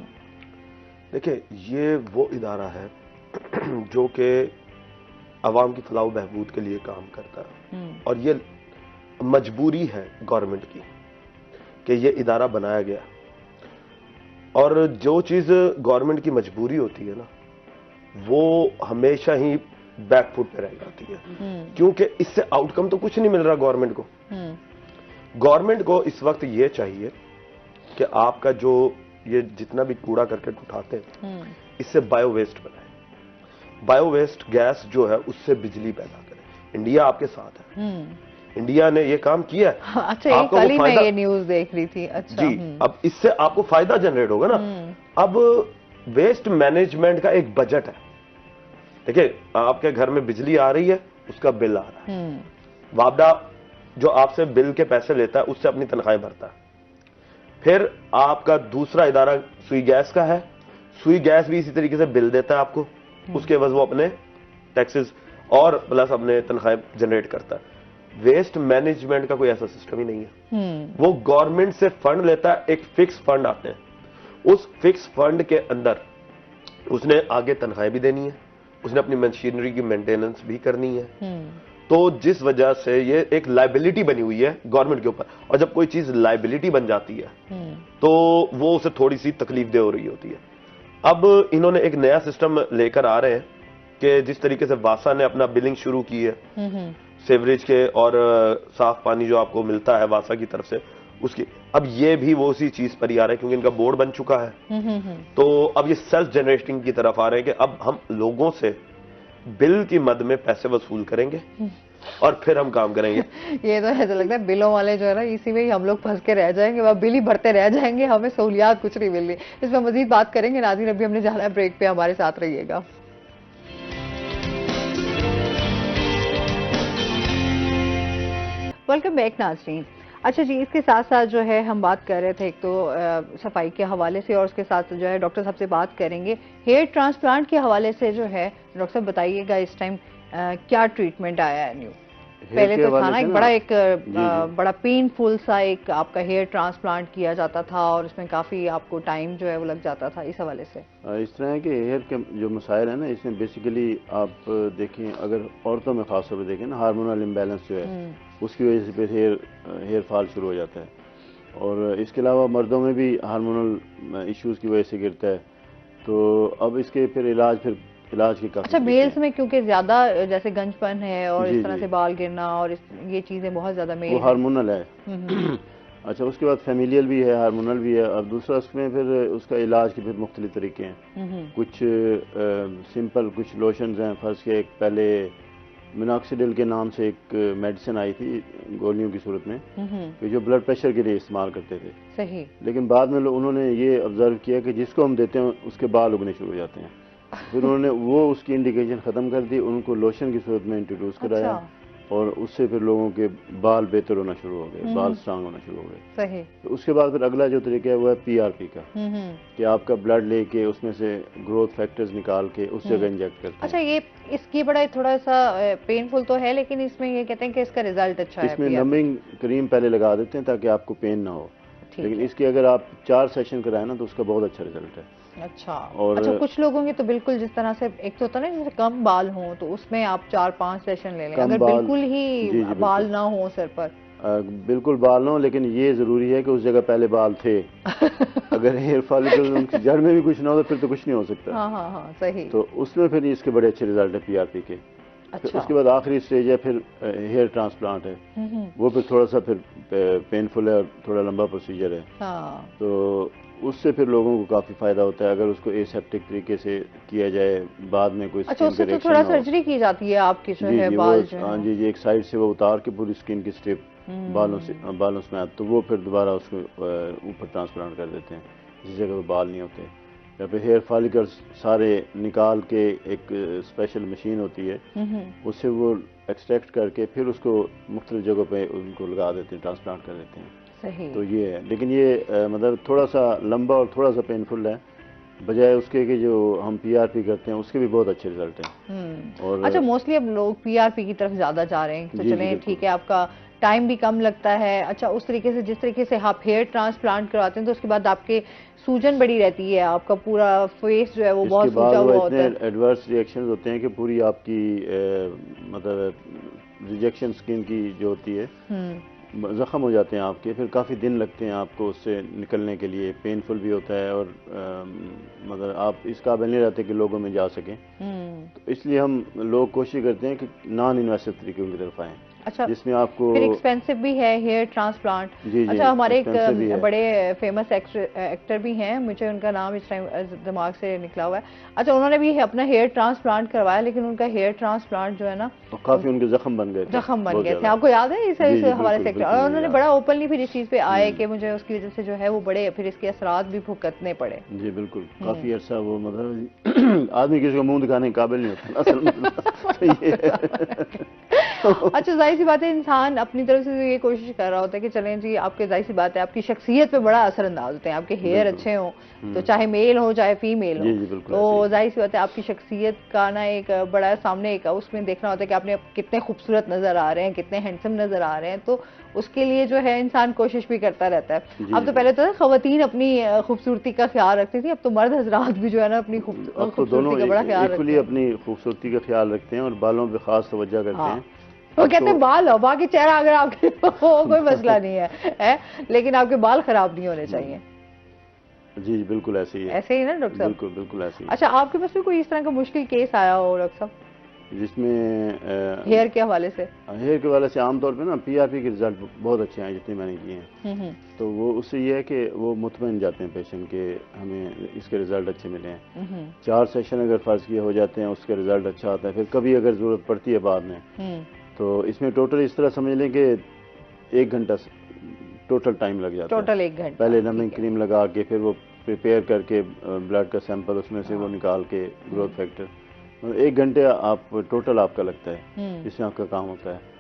देखिए, ये वो इदारा है जो कि अवाम की फलाह बहबूद के लिए काम करता है, और ये मजबूरी है गवर्नमेंट की कि ये इदारा बनाया गया। और जो चीज गवर्नमेंट की मजबूरी होती है ना, वो हमेशा ही बैकफुट पे रह जाती है, क्योंकि इससे आउटकम तो कुछ नहीं मिल रहा गवर्नमेंट को। गवर्नमेंट को इस वक्त ये चाहिए कि आपका जो ये जितना भी कूड़ा करकट उठाते हैं, इससे बायो वेस्ट बनाए, बायो वेस्ट गैस जो है उससे बिजली पैदा करें। इंडिया आपके साथ है, इंडिया ने ये काम किया है। अच्छा, कल ही मैं ये न्यूज देख रही थी। अच्छा जी, अब इससे आपको फायदा जनरेट होगा ना। अब वेस्ट मैनेजमेंट का एक बजट है। देखिए, आपके घर में बिजली आ रही है, उसका बिल आ रहा है, वापडा जो आपसे बिल के पैसे लेता है उससे अपनी तनख्वाहें भरता है। फिर आपका दूसरा इदारा सुई गैस का है, सुई गैस भी इसी तरीके से बिल देता है आपको, उसके एवज वो अपने टैक्सेस और प्लस अपने तनख्वाहें जनरेट करता है। वेस्ट मैनेजमेंट का कोई ऐसा सिस्टम ही नहीं है। वो गवर्नमेंट से फंड लेता है, एक फिक्स फंड आते हैं, उस फिक्स फंड के अंदर उसने आगे तनख्वाहें भी देनी है, उसने अपनी मशीनरी की मेंटेनेंस भी करनी है। तो जिस वजह से ये एक लाइबिलिटी बनी हुई है गवर्नमेंट के ऊपर, और जब कोई चीज लाइबिलिटी बन जाती है तो वो उसे थोड़ी सी तकलीफदेह हो रही होती है। अब इन्होंने एक नया सिस्टम लेकर आ रहे हैं कि जिस तरीके से वासा ने अपना बिलिंग शुरू की है सेवरेज के और साफ पानी जो आपको मिलता है वासा की तरफ से उसकी, अब ये भी वो उसी चीज पर ही आ रहे हैं, क्योंकि इनका बोर्ड बन चुका है। तो अब ये सेल्फ जनरेटिंग की तरफ आ रहे हैं कि अब हम लोगों से बिल की मद में पैसे वसूल करेंगे और फिर हम काम करेंगे। ये तो ऐसा लगता है बिलों वाले जो है ना, इसी में ही हम लोग फंस के रह जाएंगे, वह बिल ही भरते रह जाएंगे, हमें सहूलियात कुछ नहीं मिल रही। इस पर मजीद बात करेंगे नाज़रीन, अभी हमने जाना है ब्रेक पे, हमारे साथ रहिएगा। वेलकम बैक नाज़रीन। अच्छा जी, इसके साथ साथ जो है हम बात कर रहे थे एक तो सफाई के हवाले से, और उसके साथ जो है डॉक्टर साहब से बात करेंगे हेयर ट्रांसप्लांट के हवाले से। जो है डॉक्टर साहब बताइएगा इस टाइम क्या ट्रीटमेंट आया है न्यू? पहले तो था ना एक बड़ा पेनफुल सा एक आपका हेयर ट्रांसप्लांट किया जाता था, और इसमें काफी आपको टाइम जो है वो लग जाता था। इस हवाले से इस तरह है कि हेयर के जो मसाइल है ना, इसमें बेसिकली आप देखें, अगर औरतों में खास तौर पर देखें ना, हार्मोनल इम्बैलेंस जो है उसकी वजह से फिर हेयर फॉल शुरू हो जाता है, और इसके अलावा मर्दों में भी हार्मोनल इश्यूज की वजह से गिरता है। तो अब इसके फिर इलाज की काफी। अच्छा, मेल्स में क्योंकि ज्यादा जैसे गंजपन है और इस तरह से बाल गिरना और ये चीजें बहुत ज्यादा मेल, वो हार्मोनल है। अच्छा, उसके बाद फैमिलियल भी है, हार्मोनल भी है, और दूसरा उसमें फिर उसका इलाज के फिर मुख्तलिफ तरीके हैं। कुछ सिंपल, कुछ लोशंस हैं। फर्स्ट के एक पहले मिनॉक्सिडिल के नाम से एक मेडिसिन आई थी गोलियों की सूरत में, कि जो ब्लड प्रेशर के लिए इस्तेमाल करते थे। सही। लेकिन बाद में उन्होंने ये ऑब्जर्व किया कि जिसको हम देते हैं उसके बाल उगने शुरू हो जाते हैं। फिर उन्होंने वो उसकी इंडिकेशन ख़त्म कर दी, उनको लोशन की सूरत में इंट्रोड्यूस कराया। और उससे फिर लोगों के बाल बेहतर होना शुरू हो गए, बाल स्ट्रांग होना शुरू हो गए। सही। तो उसके बाद फिर अगला जो तरीका है वो है PRP का, कि आपका ब्लड लेके उसमें से ग्रोथ फैक्टर्स निकाल के उस जगह इंजेक्ट करते हैं। अच्छा, ये इसकी बड़ा थोड़ा सा पेनफुल तो है, लेकिन इसमें ये कहते हैं कि इसका रिजल्ट अच्छा है। इसमें नमिंग क्रीम पहले लगा देते हैं ताकि आपको पेन ना हो, लेकिन इसकी अगर आप 4 सेशन कराए ना तो उसका बहुत अच्छा रिजल्ट है। अच्छा। और अच्छा, कुछ लोगों के तो बिल्कुल जिस तरह से एक तो होता है ना, जैसे कम बाल हो तो उसमें आप 4-5 सेशन ले लें, अगर बिल्कुल ही बाल ना हो सर पर, बिल्कुल बाल ना हो, लेकिन ये जरूरी है कि उस जगह पहले बाल थे। अगर हेयर फॉलिकल उनकी जड़ में भी कुछ ना हो तो फिर तो कुछ नहीं हो सकता। हाँ, सही। तो उसमें फिर इसके बड़े अच्छे रिजल्ट है PRP के। अच्छा। उसके बाद आखिरी स्टेज है फिर हेयर ट्रांसप्लांट है, वो फिर थोड़ा सा फिर पेनफुल है और थोड़ा लंबा प्रोसीजर है। तो उससे फिर लोगों को काफी फायदा होता है अगर उसको एसेप्टिक तरीके से किया जाए, बाद में कोई अच्छा, उससे तो थोड़ा सर्जरी की जाती है आपकी जो है बाल जो है। हाँ जी, एक साइड से वो उतार के पूरी स्किन की स्ट्रिप बालों में, तो वो फिर दोबारा उसको ऊपर ट्रांसप्लांट कर देते हैं जिस जगह पे बाल नहीं होते। या फिर हेयर फॉलिकल्स सारे निकाल के एक स्पेशल मशीन होती है, उससे वो एक्सट्रैक्ट करके फिर उसको मुख्तलिफ जगहों पे उनको लगा देते हैं, ट्रांसप्लांट कर देते हैं। सही। तो ये है, लेकिन ये मतलब थोड़ा सा लंबा और थोड़ा सा पेनफुल है, बजाय उसके कि जो हम पीआरपी करते हैं उसके भी बहुत अच्छे रिजल्ट हैं। और अच्छा, मोस्टली अब लोग पीआरपी की तरफ ज्यादा जा रहे हैं, तो चलें ठीक है, आपका टाइम भी कम लगता है। अच्छा, उस तरीके से जिस तरीके से आप हेयर ट्रांसप्लांट करवाते हैं तो उसके बाद आपके सूजन बड़ी रहती है, आपका पूरा फेस जो है वो बहुत सूजा हुआ होता है। एडवर्स रिएक्शंस होते हैं कि पूरी आपकी मतलब रिजेक्शन स्किन की जो होती है, जख्म हो जाते हैं आपके, फिर काफ़ी दिन लगते हैं आपको उससे निकलने के लिए, पेनफुल भी होता है और मतलब आप इस काबिल नहीं रहते कि लोगों में जा सकें। तो इसलिए हम लोग कोशिश करते हैं कि नॉन इन्वेसिव तरीकों की तरफ आएँ। अच्छा, जिसमें आपको फिर एक्सपेंसिव भी है हेयर ट्रांसप्लांट। अच्छा, हमारे एक बड़े फेमस एक्टर भी हैं, मुझे उनका नाम इस टाइम दिमाग से निकला हुआ है। अच्छा, उन्होंने भी अपना हेयर ट्रांसप्लांट करवाया, लेकिन उनका हेयर ट्रांसप्लांट जो है ना, तो काफी उनके जख्म बन गए थे। आपको याद है इस हमारे सेक्टर, और उन्होंने बड़ा ओपनली फिर इस चीज पे आए कि मुझे उसकी वजह से जो है वो बड़े फिर इसके असरात भी भुगतने पड़े। जी बिल्कुल, काफी अर्सा वो मतलब आदमी किसी को मुंह दिखाने के काबिल नहीं होता असल में। अच्छा, जाहिर सी बात है, इंसान अपनी तरफ से ये कोशिश कर रहा होता है कि चलें जी, आपके जाहिर सी बात है आपकी शख्सियत पे बड़ा असरअंदाज होते हैं, आपके हेयर अच्छे हों तो चाहे मेल हो चाहे फीमेल हो, तो जाहिर सी बात है आपकी शख्सियत का ना एक बड़ा सामने एक उसमें देखना होता है कि आपने कितने खूबसूरत नजर आ रहे हैं, कितने हैंडसम नजर आ रहे हैं, तो उसके लिए जो है इंसान कोशिश भी करता रहता है। अब तो पहले तो खवातीन अपनी खूबसूरती का ख्याल रखती थी, अब तो मर्द हजरात भी जो है ना अपनी खूबसूरती का बड़ा ख्याल रखते हैं, अपनी खूबसूरती का ख्याल रखते हैं और बालों पे खास तवज्जो करते हैं। वो कहते हैं बाल हो, बाकी चेहरा अगर आपके हो कोई मसला नहीं है, लेकिन आपके बाल खराब नहीं होने चाहिए। जी बिल्कुल ऐसे ही है। ऐसे ही ना डॉक्टर साहब? बिल्कुल बिल्कुल ऐसे ही। अच्छा, आपके पास भी कोई इस तरह का मुश्किल केस आया हो डॉक्टर साहब जिसमें हेयर के हवाले से? हेयर के हवाले से आमतौर पे ना पीआरपी के रिजल्ट बहुत अच्छे हैं जितने मैंने किए हैं, तो वो उससे ये है कि वो मुतमईन जाते हैं पेशेंट के हमें इसके रिजल्ट अच्छे मिले हैं। 4 सेशन अगर फर्ज किए हो जाते हैं उसके रिजल्ट अच्छा आता है, फिर कभी अगर जरूरत पड़ती है बाद में, तो इसमें टोटल इस तरह समझ लें कि 1 घंटा टोटल टाइम लग जाता है। टोटल 1 घंटा पहले नमिंग क्रीम लगा के फिर वो प्रिपेयर करके ब्लड का सैंपल उसमें से वो निकाल के ग्रोथ फैक्टर, 1 घंटे आप टोटल आपका लगता है जिसमें आपका काम होता है।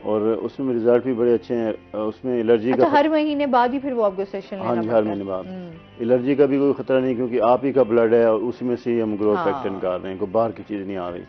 और उसमें रिजल्ट भी बड़े अच्छे हैं। उसमें एलर्जी का हर महीने बाद ही फिर वो आपको सेशन लेना पड़ता है? हाँ जी, हर महीने बाद। एलर्जी का भी कोई खतरा नहीं, क्योंकि आप ही का ब्लड है और उसमें से ही हम ग्रोथ फैक्टर निकाल रहे हैं, कोई बाहर की चीज़ नहीं आ रही।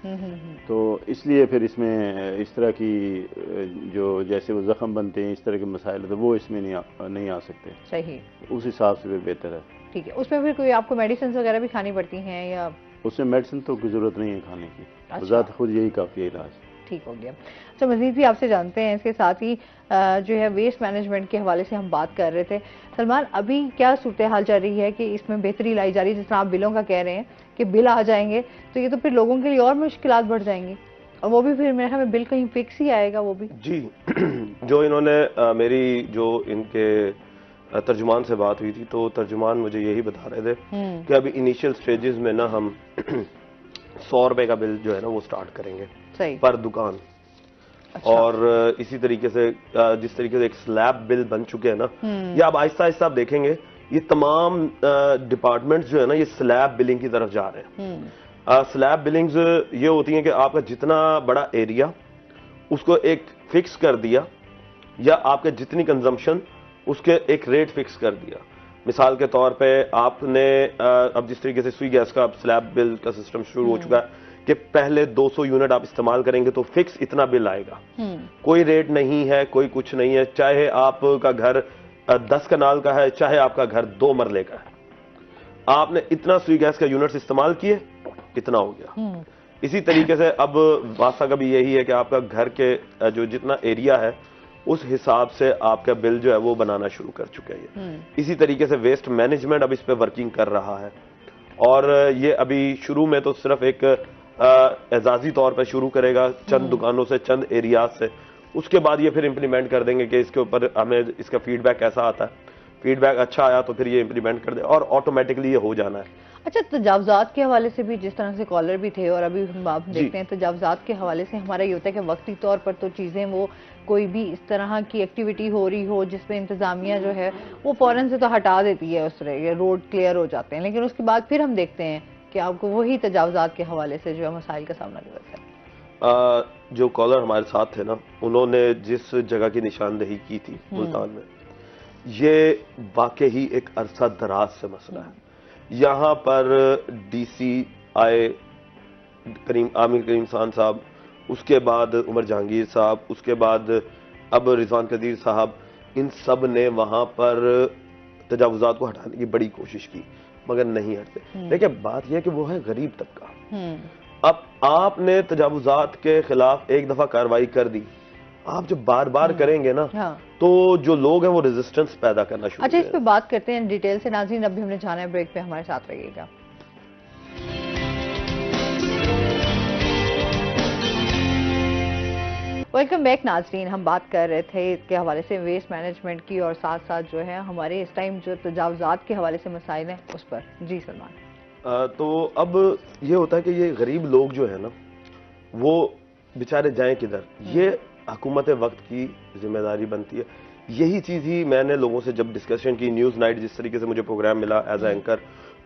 तो इसलिए फिर इसमें इस तरह की जो जैसे वो जख्म बनते हैं इस तरह के मसाइल, तो वो इसमें नहीं आ सकते। सही, उस हिसाब से फिर बेहतर है। ठीक है। उसमें फिर कोई आपको मेडिसिन वगैरह भी खानी पड़ती हैं या? उसमें मेडिसिन तो कोई ज़रूरत नहीं है खाने की। अच्छा। ज़्यादा खुद यही काफ़ी है इलाज। ठीक हो गया। अच्छा, मजीद भी आपसे जानते हैं, इसके साथ ही जो है वेस्ट मैनेजमेंट के हवाले से हम बात कर रहे थे। सलमान, अभी क्या सूरत हाल चल रही है कि इसमें बेहतरी लाई जा रही है? जिस तरह आप बिलों का कह रहे हैं कि बिल आ जाएंगे तो ये तो फिर लोगों के लिए और मुश्किलात बढ़ जाएंगी, और वो भी फिर मेरे ख्याल में बिल कहीं फिक्स ही आएगा वो भी। जी जो इन्होंने मेरी जो इनके तर्जुमान से बात हुई थी, तो तर्जुमान मुझे यही बता रहे थे कि अभी इनिशियल स्टेजेस में ना हम 100 रुपए का बिल जो है ना वो स्टार्ट करेंगे पर दुकान। अच्छा। और इसी तरीके से जिस तरीके से एक स्लैब बिल बन चुके हैं ना, ये अब आहिस्ता आहिस्ता आप देखेंगे ये तमाम डिपार्टमेंट्स जो है ना ये स्लैब बिलिंग की तरफ जा रहे हैं। स्लैब बिलिंग्स ये होती हैं कि आपका जितना बड़ा एरिया उसको एक फिक्स कर दिया, या आपके जितनी कंजम्पशन उसके एक रेट फिक्स कर दिया। मिसाल के तौर पे आपने अब जिस तरीके से सुई गैस का स्लैब बिल का सिस्टम शुरू हो चुका है कि पहले 200 यूनिट आप इस्तेमाल करेंगे तो फिक्स इतना बिल आएगा, कोई रेट नहीं है, कोई कुछ नहीं है, चाहे आपका घर 10 कनाल का है, चाहे आपका घर 2 मरले का है, आपने इतना सुई गैस का यूनिट्स इस्तेमाल किए, इतना हो गया। इसी तरीके से अब वास्ता का भी यही है कि आपका घर के जो जितना एरिया है उस हिसाब से आपका बिल जो है वो बनाना शुरू कर चुके हैं। इसी तरीके से वेस्ट मैनेजमेंट अब इस पे वर्किंग कर रहा है, और ये अभी शुरू में तो सिर्फ एक एजाजी तौर पर शुरू करेगा चंद दुकानों से, चंद एरियाज से, उसके बाद ये फिर इंप्लीमेंट कर देंगे कि इसके ऊपर हमें इसका फीडबैक कैसा आता है। फीडबैक अच्छा आया तो फिर ये इंप्लीमेंट कर दे और ऑटोमेटिकली ये हो जाना है। अच्छा, तजावुज़ात के हवाले से भी जिस तरह से कॉलर भी थे और अभी हम आप देखते हैं तजावुज़ात के हवाले से हमारा ये होता है कि वक्ती तौर पर तो चीज़ें वो कोई भी इस तरह की एक्टिविटी हो रही हो जिसमें इंतज़ामिया जो है वो फ़ौरन से तो हटा देती है, उस तरह रोड क्लियर हो जाते हैं, लेकिन उसके बाद फिर हम देखते हैं कि आपको वही तजावुज़ात के हवाले से जो है मसाइल का सामना करना है। जो कॉलर हमारे साथ थे ना, उन्होंने जिस जगह की निशानदेही की थी मुल्तान में, ये वाकई एक अरसा दराज से मसला है। यहाँ पर डीसी आए आमिर करीम खान साहब, उसके बाद उमर जहांगीर साहब, उसके बाद अब रिजवान कदीर साहब, इन सब ने वहां पर तजावुज़ात को हटाने की बड़ी कोशिश की मगर नहीं हटते। देखिए बात यह कि वो है गरीब तबका। अब आपने तजावुज़ात के खिलाफ एक दफा कार्रवाई कर दी, आप जब बार बार करेंगे ना तो जो लोग हैं वो रेजिस्टेंस पैदा करना शुरू। अच्छा, इस पे बात करते हैं डिटेल से। नाज़रीन, अभी हमने जाना है ब्रेक पे, हमारे साथ रहिएगा। वेलकम बैक नाज़रीन, हम बात कर रहे थे इसके हवाले से वेस्ट मैनेजमेंट की और साथ साथ जो है हमारे इस टाइम जो तजावुज़ात के हवाले से मसाइल हैं उस पर। जी सलमान। तो अब ये होता है कि ये गरीब लोग जो है ना वो बेचारे जाएं किधर, ये हुकूमत वक्त की जिम्मेदारी बनती है। यही चीज ही मैंने लोगों से जब डिस्कशन की, न्यूज नाइट जिस तरीके से मुझे प्रोग्राम मिला एज एंकर,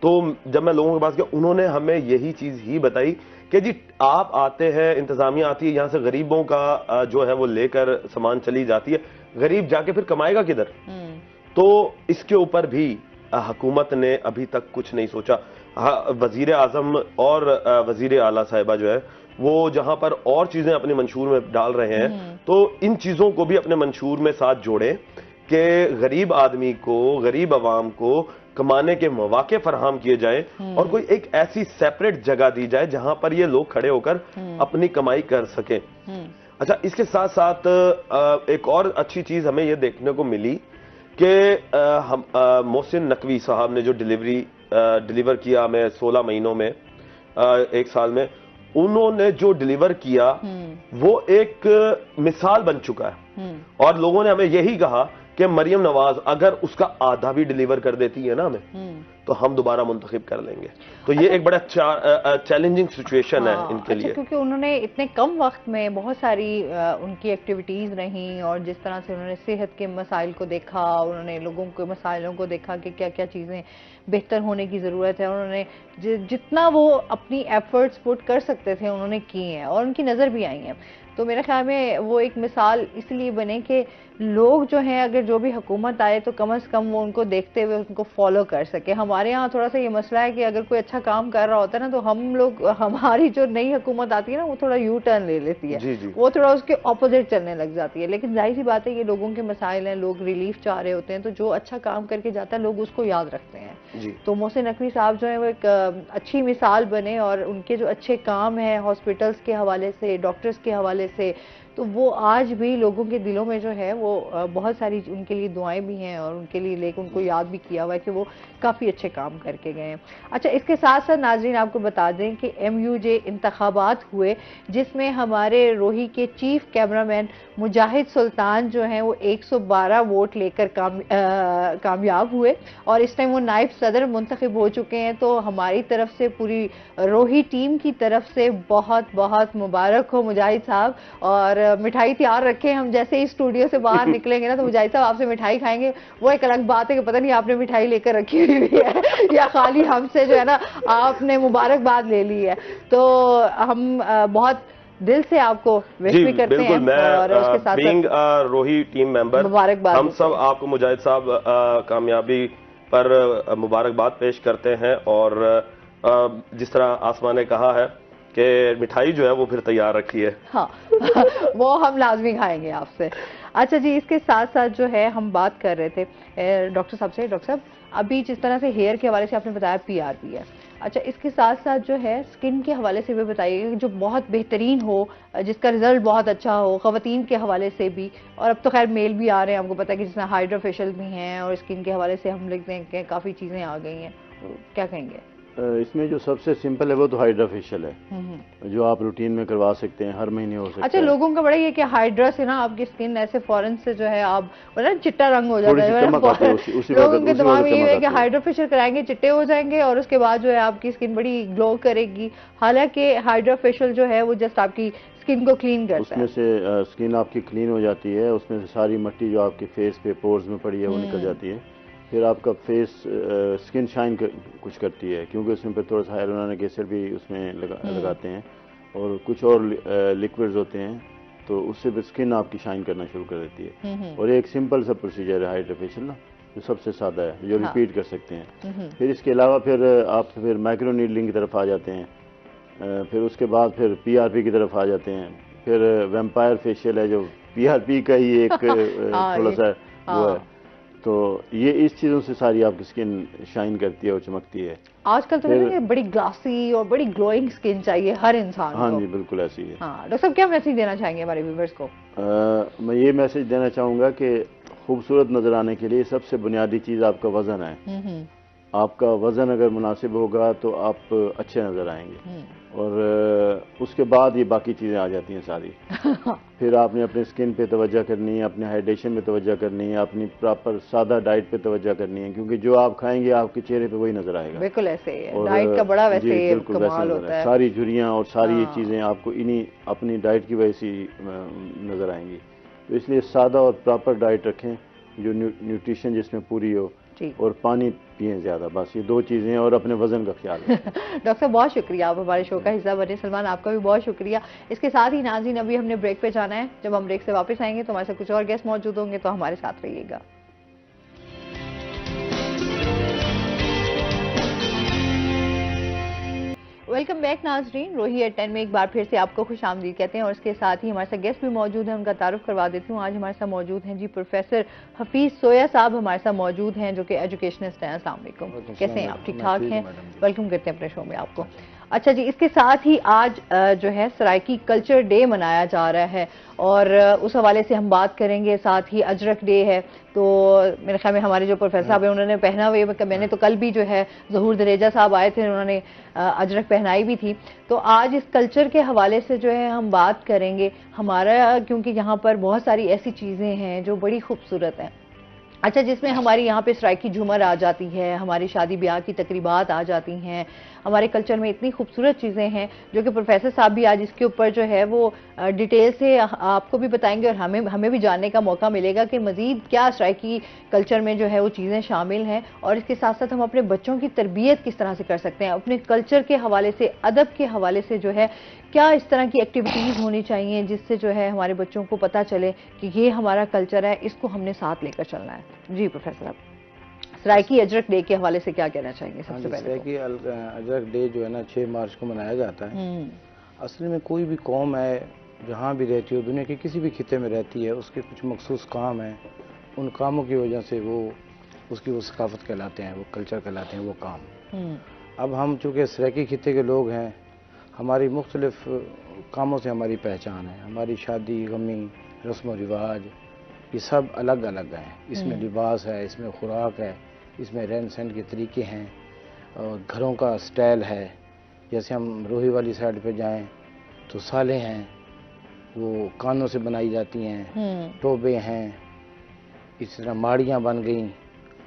तो जब मैं लोगों के पास गया उन्होंने हमें यही चीज ही बताई कि जी आप आते हैं, इंतजामिया आती है, यहां से गरीबों का जो है वो लेकर सामान चली जाती है, गरीब जाके फिर कमाएगा किधर। तो इसके ऊपर भी हुकूमत ने अभी तक कुछ नहीं सोचा। वजीर आजम और वजीर आला साहिबा जो है वो जहां पर और चीजें अपने मंशूर में डाल रहे हैं, तो इन चीजों को भी अपने मंशूर में साथ जोड़ें कि गरीब आदमी को, गरीब आवाम को कमाने के मौके फराहम किए जाएं और कोई एक ऐसी सेपरेट जगह दी जाए जहां पर ये लोग खड़े होकर अपनी कमाई कर सकें। अच्छा, इसके साथ साथ एक और अच्छी चीज हमें यह देखने को मिली कि हम मोहसिन नकवी साहब ने जो डिलीवर किया हमें 16 महीनों में, 1 साल में, उन्होंने जो डिलीवर किया वो एक मिसाल बन चुका है। और लोगों ने हमें यही कहा कि मरियम नवाज अगर उसका आधा भी डिलीवर कर देती है ना हमें, तो हम दोबारा मुंतखब कर लेंगे। तो ये एक बड़ा चैलेंजिंग सिचुएशन है इनके लिए, क्योंकि उन्होंने इतने कम वक्त में बहुत सारी उनकी एक्टिविटीज रहीं और जिस तरह से उन्होंने सेहत के मसाइल को देखा, उन्होंने लोगों के मसाइलों को देखा कि क्या क्या चीज़ें बेहतर होने की ज़रूरत है, उन्होंने जितना वो अपनी एफर्ट्स पुट कर सकते थे उन्होंने किए हैं और उनकी नज़र भी आई हैं। तो मेरे ख्याल में वो एक मिसाल इसलिए बने कि लोग जो हैं अगर जो भी हुकूमत आए तो कम से कम वो उनको देखते हुए उनको फॉलो कर सके। हमारे यहाँ थोड़ा सा ये मसला है कि अगर कोई अच्छा काम कर रहा होता है ना तो हम लोग, हमारी जो नई हुकूमत आती है ना वो थोड़ा यू टर्न ले लेती है, जी। वो थोड़ा उसके ऑपोजिट चलने लग जाती है। लेकिन जाहिर सी बात है ये लोगों के मसाइल हैं, लोग रिलीफ चाह रहे होते हैं, तो जो अच्छा काम करके जाता है लोग उसको याद रखते हैं। तो मोहसिन नकवी साहब जो है वो एक अच्छी मिसाल बने और उनके जो अच्छे काम है हॉस्पिटल्स के हवाले से, डॉक्टर्स के हवाले से, तो वो आज भी लोगों के दिलों में जो है वो बहुत सारी उनके लिए दुआएं भी हैं और उनके लिए लेकर उनको याद भी किया हुआ है कि वो काफ़ी अच्छे काम करके गए हैं। अच्छा, इसके साथ साथ नाजरीन आपको बता दें कि MUJ इंतखाबात हुए जिसमें हमारे रोही के चीफ कैमरामैन मुजाहिद सुल्तान जो हैं वो 112 वोट लेकर कामयाब हुए और इस टाइम वो नायब सदर मुंतखब हो चुके हैं। तो हमारी तरफ से, पूरी रोही टीम की तरफ से बहुत बहुत मुबारक हो मुजाहिद साहब, और मिठाई तैयार रखें। हम जैसे ही स्टूडियो से बाहर निकलेंगे ना तो मुजाहिद साहब आपसे मिठाई खाएंगे। वो एक अलग बात है कि पता नहीं आपने मिठाई लेकर रखी हुई है या खाली हमसे जो है ना आपने मुबारकबाद ले ली है। तो हम बहुत दिल से आपको विश भी करते हैं और उसके साथ बीइंग रोही टीम मेंबर मुबारकबाद हम सब आपको मुजाहिद साहब कामयाबी पर मुबारकबाद पेश करते हैं। और जिस तरह आसमा ने कहा है कि मिठाई जो है वो फिर तैयार रखी है। हाँ वो हम लाजमी खाएंगे आपसे। अच्छा जी, इसके साथ साथ जो है हम बात कर रहे थे डॉक्टर साहब से। डॉक्टर साहब, अभी जिस तरह से हेयर के हवाले से आपने बताया PRP है, अच्छा इसके साथ साथ जो है स्किन के हवाले से भी बताइए जो बहुत बेहतरीन हो, जिसका रिजल्ट बहुत अच्छा हो, ख़वातीन के हवाले से भी, और अब तो खैर मेल भी आ रहे हैं, आपको पता है कि जिसमें हाइड्रोफेशियल भी हैं और स्किन के हवाले से हम लिखते हैं कि काफ़ी चीज़ें आ गई हैं, क्या कहेंगे? इसमें जो सबसे सिंपल है वो तो हाइड्रा फेशियल है, जो आप रूटीन में करवा सकते हैं, हर महीने हो सकता है। अच्छा, लोगों का बड़ा ये कि हाइड्रा से ना आपकी स्किन ऐसे फौरन से जो है आप ना चिट्टा रंग हो जाता है, लोगों के दिमाग में ये है कि हाइड्रा फेशियल कराएंगे चिट्टे हो जाएंगे और उसके बाद जो है आपकी स्किन बड़ी ग्लो करेगी। हालांकि हाइड्रा फेशियल जो है वो जस्ट आपकी स्किन को क्लीन करता है, उसमें से स्किन आपकी क्लीन हो जाती है, उसमें से सारी मिट्टी जो आपके फेस पे पोर्स में पड़ी है वो निकल जाती है। फिर आपका फेस स्किन शाइन कुछ करती है, क्योंकि उसमें पर थोड़ा सा हाइलोनिक एसिड भी उसमें लगाते हैं और कुछ और लिक्विड्स होते हैं, तो उससे भी स्किन आपकी शाइन करना शुरू कर देती है। और एक सिंपल सा प्रोसीजर है हाइड्रा फेशियल ना, जो सबसे सादा है, जो रिपीट कर सकते हैं। फिर इसके अलावा फिर आप फिर माइक्रो नीडलिंग की तरफ आ जाते हैं, फिर उसके बाद फिर PRP की तरफ आ जाते हैं। फिर वैम्पायर फेशियल है, जो PRP का ही एक थोड़ा सा वो है। तो ये इस चीज़ों से सारी आपकी स्किन शाइन करती है और चमकती है। आजकल तो है बड़ी ग्लासी और बड़ी ग्लोइंग स्किन चाहिए हर इंसान को। हाँ जी, बिल्कुल ऐसी है। हाँ डॉक्टर साहब, क्या मैसेज देना चाहेंगे हमारे व्यूअर्स को? मैं ये मैसेज देना चाहूँगा कि खूबसूरत नज़र आने के लिए सबसे बुनियादी चीज़ आपका वज़न है। आपका वज़न अगर मुनासिब होगा तो आप अच्छे नज़र आएंगे, और उसके बाद ये बाकी चीज़ें आ जाती हैं सारी। फिर आपने अपने स्किन पे तवज्जो करनी है, अपने हाइड्रेशन पे तवज्जो करनी है, अपनी प्रॉपर सादा डाइट पे तवज्जो करनी है, क्योंकि जो आप खाएंगे आपके चेहरे पे वही नज़र आएगा। बिल्कुल ऐसे ही है, डाइट का बड़ा वैसे कमाल होता है। सारी झुर्रियाँ और सारी ये चीज़ें आपको इन्हीं अपनी डाइट की वजह से नज़र आएंगी। तो इसलिए सादा और प्रॉपर डाइट रखें, जो न्यूट्रिशन जिसमें पूरी हो, और पानी पिएं ज़्यादा, बस ये दो चीज़ें, और अपने वजन का ख्याल रखें। डॉक्टर साहब बहुत शुक्रिया, आप हमारे शो का हिस्सा बने। सलमान, आपका भी बहुत शुक्रिया। इसके साथ ही नाज़रीन, अभी हमने ब्रेक पे जाना है। जब हम ब्रेक से वापस आएंगे तो हमारे साथ कुछ और गेस्ट मौजूद होंगे, तो हमारे साथ रहिएगा। वेलकम बैक नाजरीन, रोही एट 10 में एक बार फिर से आपको खुश आमदीद कहते हैं, और इसके साथ ही हमारे साथ गेस्ट भी मौजूद हैं, उनका तारुफ करवा देती हूँ। आज हमारे साथ मौजूद हैं जी प्रोफेसर हफीज सोया साहब, हमारे साथ मौजूद हैं, जो कि एजुकेशनिस्ट हैं। अस्सलाम वालेकुम, कैसे हैं आप? ठीक ठाक हैं? वेलकम करते हैं अपने शो में आपको। अच्छा जी, इसके साथ ही आज जो है सराइकी कल्चर डे मनाया जा रहा है, और उस हवाले से हम बात करेंगे। साथ ही अजरक डे है, तो मेरे ख्याल में हमारे जो प्रोफेसर साहब हैं उन्होंने पहना हुए, मैंने तो कल भी जो है ज़हूर दरेजा साहब आए थे, उन्होंने अजरक पहनाई भी थी। तो आज इस कल्चर के हवाले से जो है हम बात करेंगे हमारा, क्योंकि यहाँ पर बहुत सारी ऐसी चीज़ें हैं जो बड़ी खूबसूरत हैं। अच्छा, जिसमें हमारी यहाँ पे सराइकी झूमर आ जाती है, हमारी शादी ब्याह की तकरीबात आ जाती हैं, हमारे कल्चर में इतनी खूबसूरत चीज़ें हैं जो कि प्रोफेसर साहब भी आज इसके ऊपर जो है वो डिटेल से आपको भी बताएंगे, और हमें भी जानने का मौका मिलेगा कि मज़ीद क्या सराइकी कल्चर में जो है वो चीज़ें शामिल हैं, और इसके साथ साथ हम अपने बच्चों की तरबियत किस तरह से कर सकते हैं, अपने कल्चर के हवाले से, अदब के हवाले से जो है क्या इस तरह की एक्टिविटीज़ होनी चाहिए जिससे जो है हमारे बच्चों को पता चले कि ये हमारा कल्चर है, इसको हमने साथ लेकर चलना है। जी प्रोफेसर साहब, सराइकी अजरक डे के हवाले से क्या कहना चाहेंगे? सबसे पहले सराइकी अजरक डे जो है ना 6 मार्च को मनाया जाता है। असल में कोई भी कौम है जहाँ भी रहती हो, दुनिया के किसी भी खिते में रहती है, उसके कुछ मखसूस काम हैं, उन कामों की वजह से वो उसकी वो सकाफत कहलाते हैं, वो कल्चर कहलाते हैं, वो काम। अब हम चूँकि सराइकी खिते के लोग हैं, हमारी मुख्तलिफ कामों से हमारी पहचान है। हमारी शादी, गमी, रस्म व रिवाज, ये सब अलग अलग हैं। इसमें लिबास है, इसमें खुराक है, इसमें रहन सहन के तरीके हैं, और घरों का स्टाइल है। जैसे हम रोही वाली साइड पे जाएं तो सालें हैं, वो कानों से बनाई जाती हैं, टोबे हैं, इस तरह माड़ियाँ बन गई।